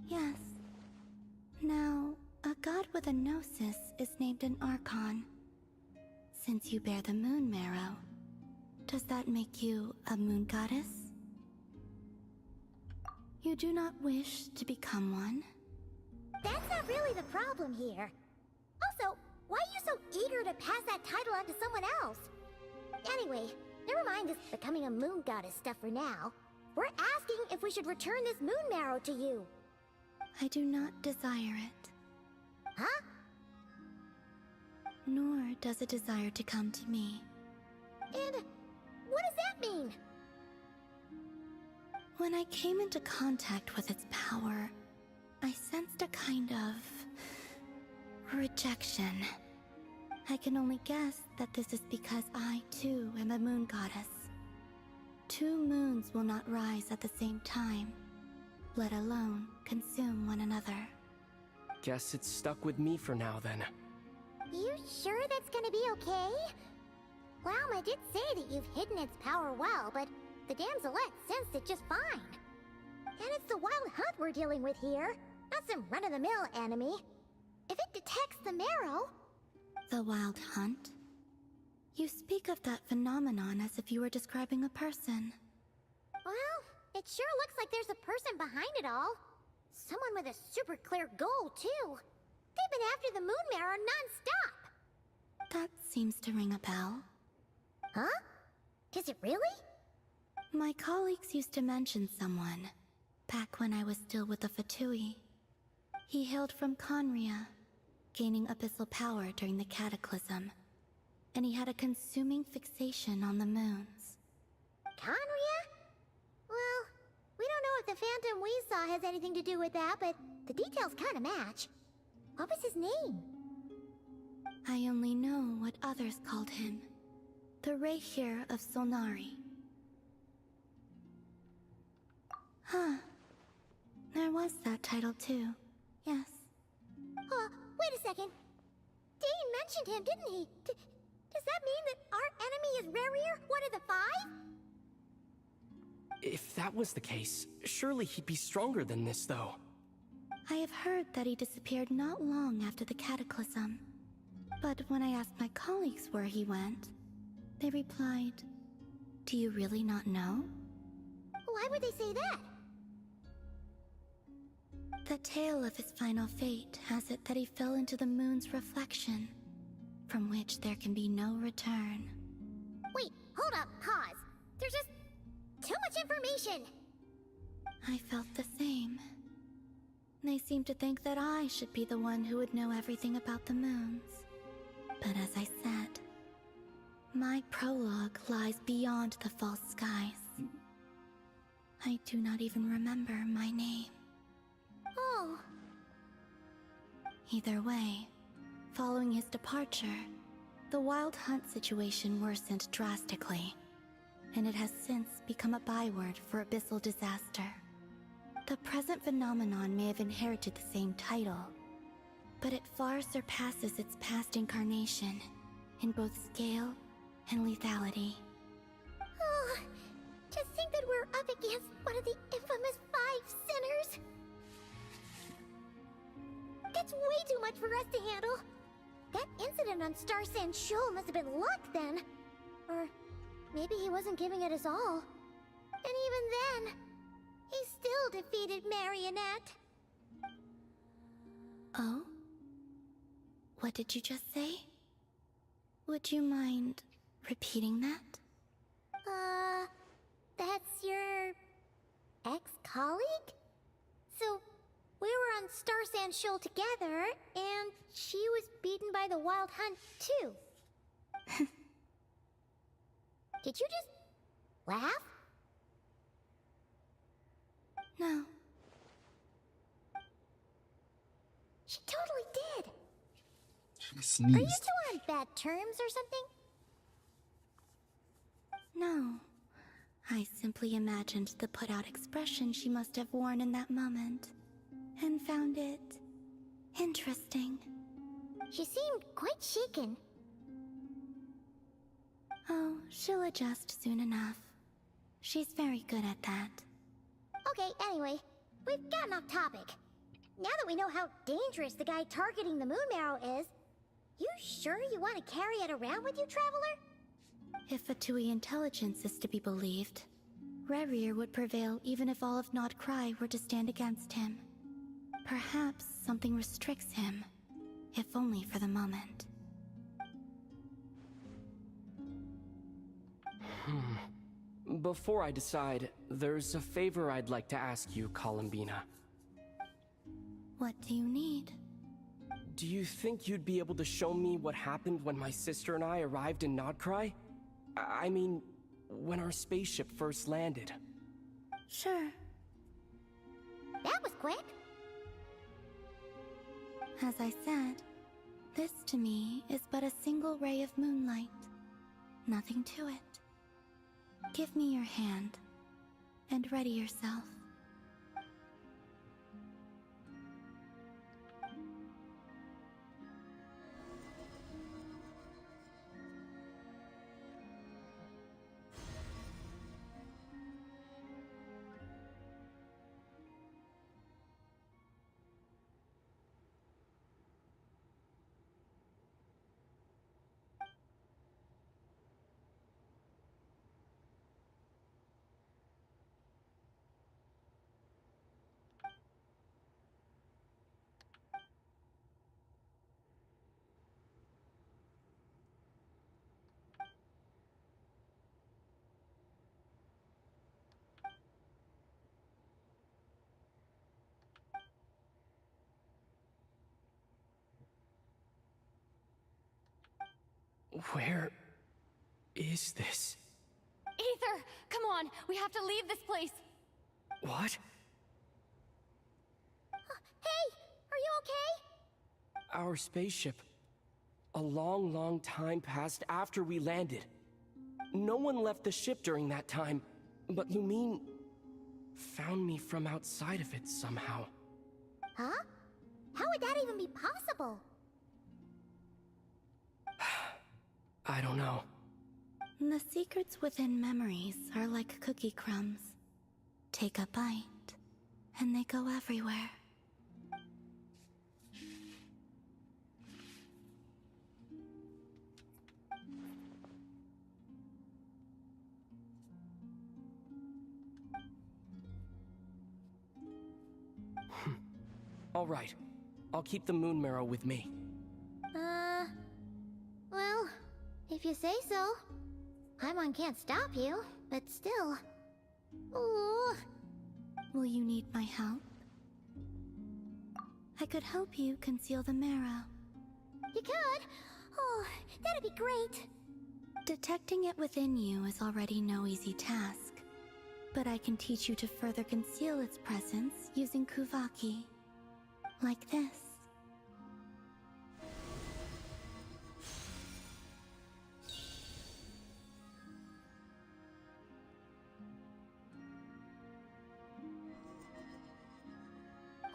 Yes. Now, a god with a gnosis is named an Archon. Since you bear the moon marrow, does that make you a moon goddess? You do not wish to become one? That's not really the problem here. Also, why are you so eager to pass that title on to someone else? Anyway, never mind this becoming a moon goddess stuff for now. We're asking if we should return this moon marrow to you. I do not desire it. Huh? Nor does it desire to come to me. And what does that mean? When I came into contact with its power, I sensed a kind of rejection. I can only guess that this is because I, too, am a moon goddess. 2 moons will not rise at the same time, let alone consume one another. Guess it's stuck with me for now, then. You sure that's gonna be okay? Llama did say that you've hidden its power well, but the damselette sensed it just fine. And it's the wild hunt we're dealing with here, not some run-of-the-mill enemy. If it detects the marrow... The wild hunt? You speak of that phenomenon as if you were describing a person. Well, it sure looks like there's a person behind it all. Someone with a super clear goal, too. They've been after the moon marrow non-stop. That seems to ring a bell. Huh? Is it really? My colleagues used to mention someone, back when I was still with the Fatui. He hailed from Conria, gaining abyssal power during the Cataclysm, and he had a consuming fixation on the moons. Conria? Well, we don't know if the phantom we saw has anything to do with that, but the details kind of match. What was his name? I only know what others called him. The Rayhir of Solnari. Huh. There was that title too. Yes. Wait a second. Dane mentioned him, didn't he? Does that mean that our enemy is Rarier, one of the five? If that was the case, surely he'd be stronger than this, though. I have heard that he disappeared not long after the cataclysm. But when I asked my colleagues where he went, they replied, "Do you really not know?" Why would they say that? The tale of his final fate has it that he fell into the moon's reflection, from which there can be no return. Wait, hold up, pause. There's just too much information. I felt the same. They seemed to think that I should be the one who would know everything about the moons. But as I said, my prologue lies beyond the false skies. I do not even remember my name. Oh. Either way, following his departure, the Wild Hunt situation worsened drastically, and it has since become a byword for abyssal disaster. The present phenomenon may have inherited the same title, but it far surpasses its past incarnation in both scale and lethality. Oh, to think that we're up against one of the infamous 5 sinners. That's way too much for us to handle. That incident on Star Sand Shoal must have been luck then. Or maybe he wasn't giving it his all. And even then, he still defeated Marionette. Oh? What did you just say? Would you mind repeating that? That's your ex-colleague? So, we were on Star Sand Shoal together, and she was beaten by the Wild Hunt, too. Did you just laugh? No. She totally did. She sneezed. Are you two on bad terms or something? No. I simply imagined the put-out expression she must have worn in that moment, and found it interesting. She seemed quite shaken. Oh, she'll adjust soon enough. She's very good at that. Okay, anyway, we've gotten off topic. Now that we know how dangerous the guy targeting the moon marrow is, you sure you want to carry it around with you, Traveler? If Fatui intelligence is to be believed, Rarier would prevail even if all of Nod Cry were to stand against him. Perhaps something restricts him, if only for the moment. Before I decide, there's a favor I'd like to ask you, Columbina. What do you need? Do you think you'd be able to show me what happened when my sister and I arrived in Nodcry? I mean, when our spaceship first landed. Sure. That was quick. As I said, this to me is but a single ray of moonlight. Nothing to it. Give me your hand, and ready yourself. Where is this? Aether, come on, we have to leave this place. What? Hey, are you okay? Our spaceship. A long, long time passed after we landed. No one left the ship during that time, but Lumine found me from outside of it somehow. Huh? How would that even be possible? I don't know. The secrets within memories are like cookie crumbs. Take a bite, and they go everywhere. All right. I'll keep the moon marrow with me. Well, if you say so. Paimon can't stop you, but still. Ooh. Will you need my help? I could help you conceal the marrow. You could? Oh, that'd be great. Detecting it within you is already no easy task, but I can teach you to further conceal its presence using Kuvaki. Like this.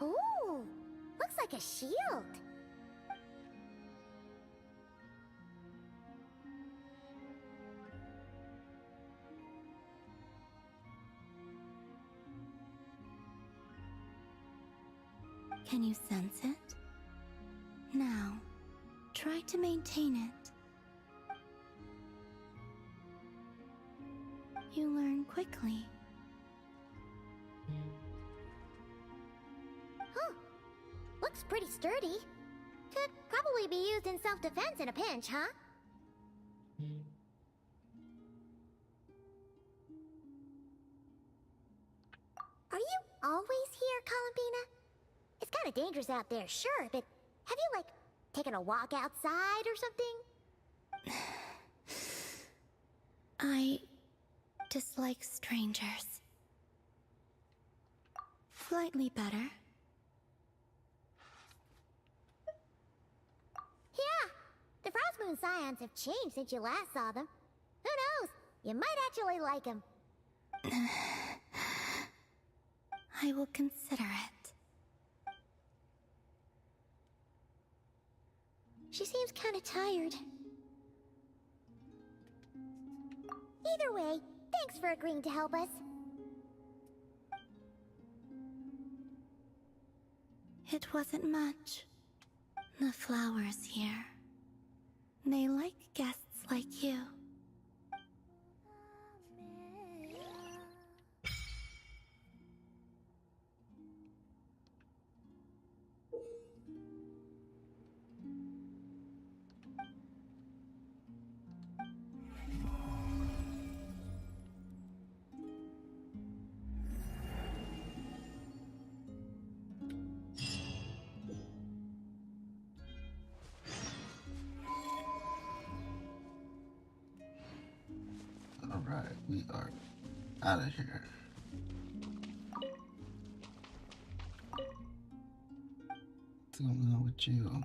Ooh, looks like a shield. Can you sense it? Now, try to maintain it. You learn quickly. Huh. Looks pretty sturdy. Could probably be used in self-defense in a pinch, huh? Are you always here, Columbina? It's kind of dangerous out there, sure, but have you, like, taken a walk outside or something? I dislike strangers. Slightly better. Yeah, the Frost Moon Scions have changed since you last saw them. Who knows? You might actually like them. I will consider it. She seems kind of tired. Either way, thanks for agreeing to help us. It wasn't much. The flowers here. They like guests like you. Alright, we are out of here. What's going on with you?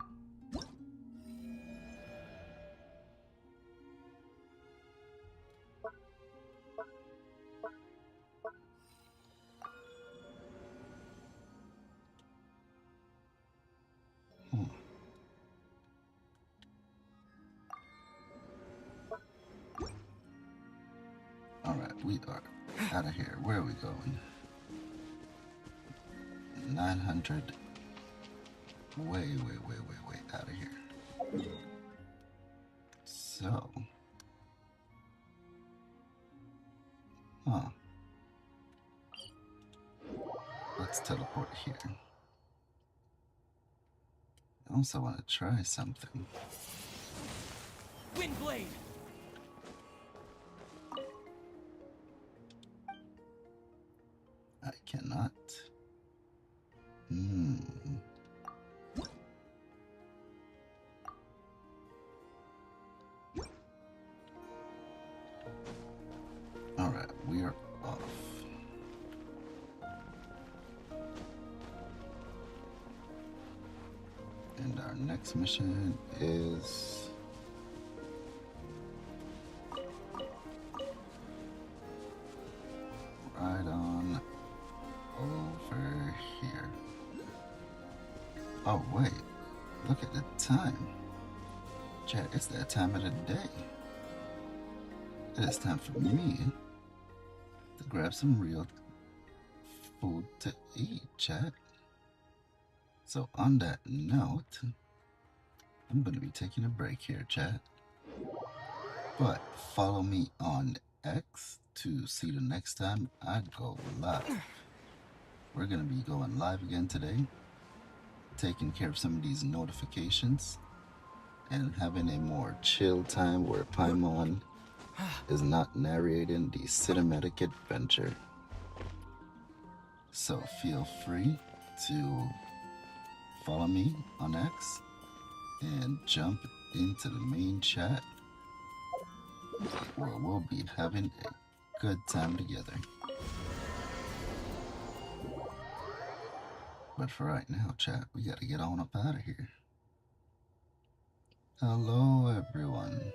Alright, we are out of here. Where are we going? 900. Way out of here. So. Huh. Let's teleport here. I also want to try something. Windblade! I cannot. Alright, we are off. And our next mission is... right on over here. Oh, wait. Look at the time. Chat, it's that time of the day. It is time for me to grab some real food to eat, chat. So on that note, I'm going to be taking a break here, chat. But follow me on X to see the next time I go live. We're going to be going live again today, taking care of some of these notifications and having a more chill time where Paimon is not narrating the cinematic adventure. So feel free to follow me on X and jump into the main chat where we'll be having a good time together. But for right now, chat, we gotta get on up out of here. Hello, everyone.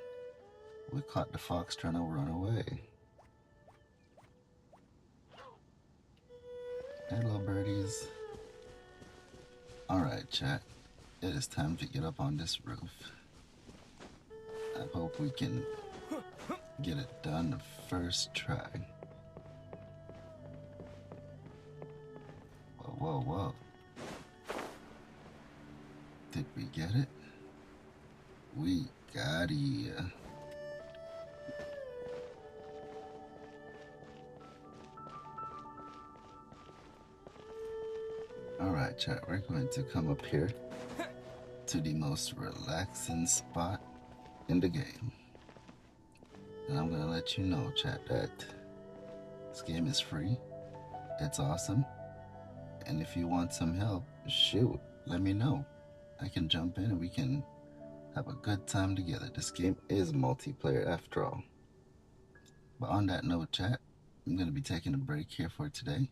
We caught the fox trying to run away. Hello, birdies. Alright, chat. It is time to get up on this roof. I hope we can get it done the first try. Whoa, whoa, whoa. Did we get it? We got it. Alright, chat, we're going to come up here to the most relaxing spot in the game. And I'm going to let you know, chat, that this game is free. It's awesome. And if you want some help, shoot, let me know. I can jump in and we can have a good time together. This game is multiplayer after all. But on that note, chat, I'm going to be taking a break here for today.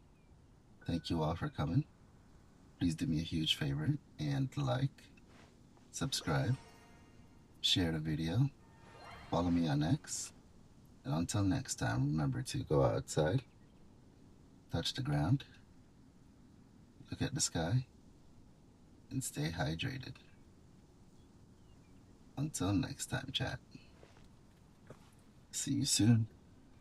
Thank you all for coming. Please do me a huge favor and like, subscribe, share the video, follow me on X, and until next time, remember to go outside, touch the ground, look at the sky, and stay hydrated. Until next time, chat. See you soon.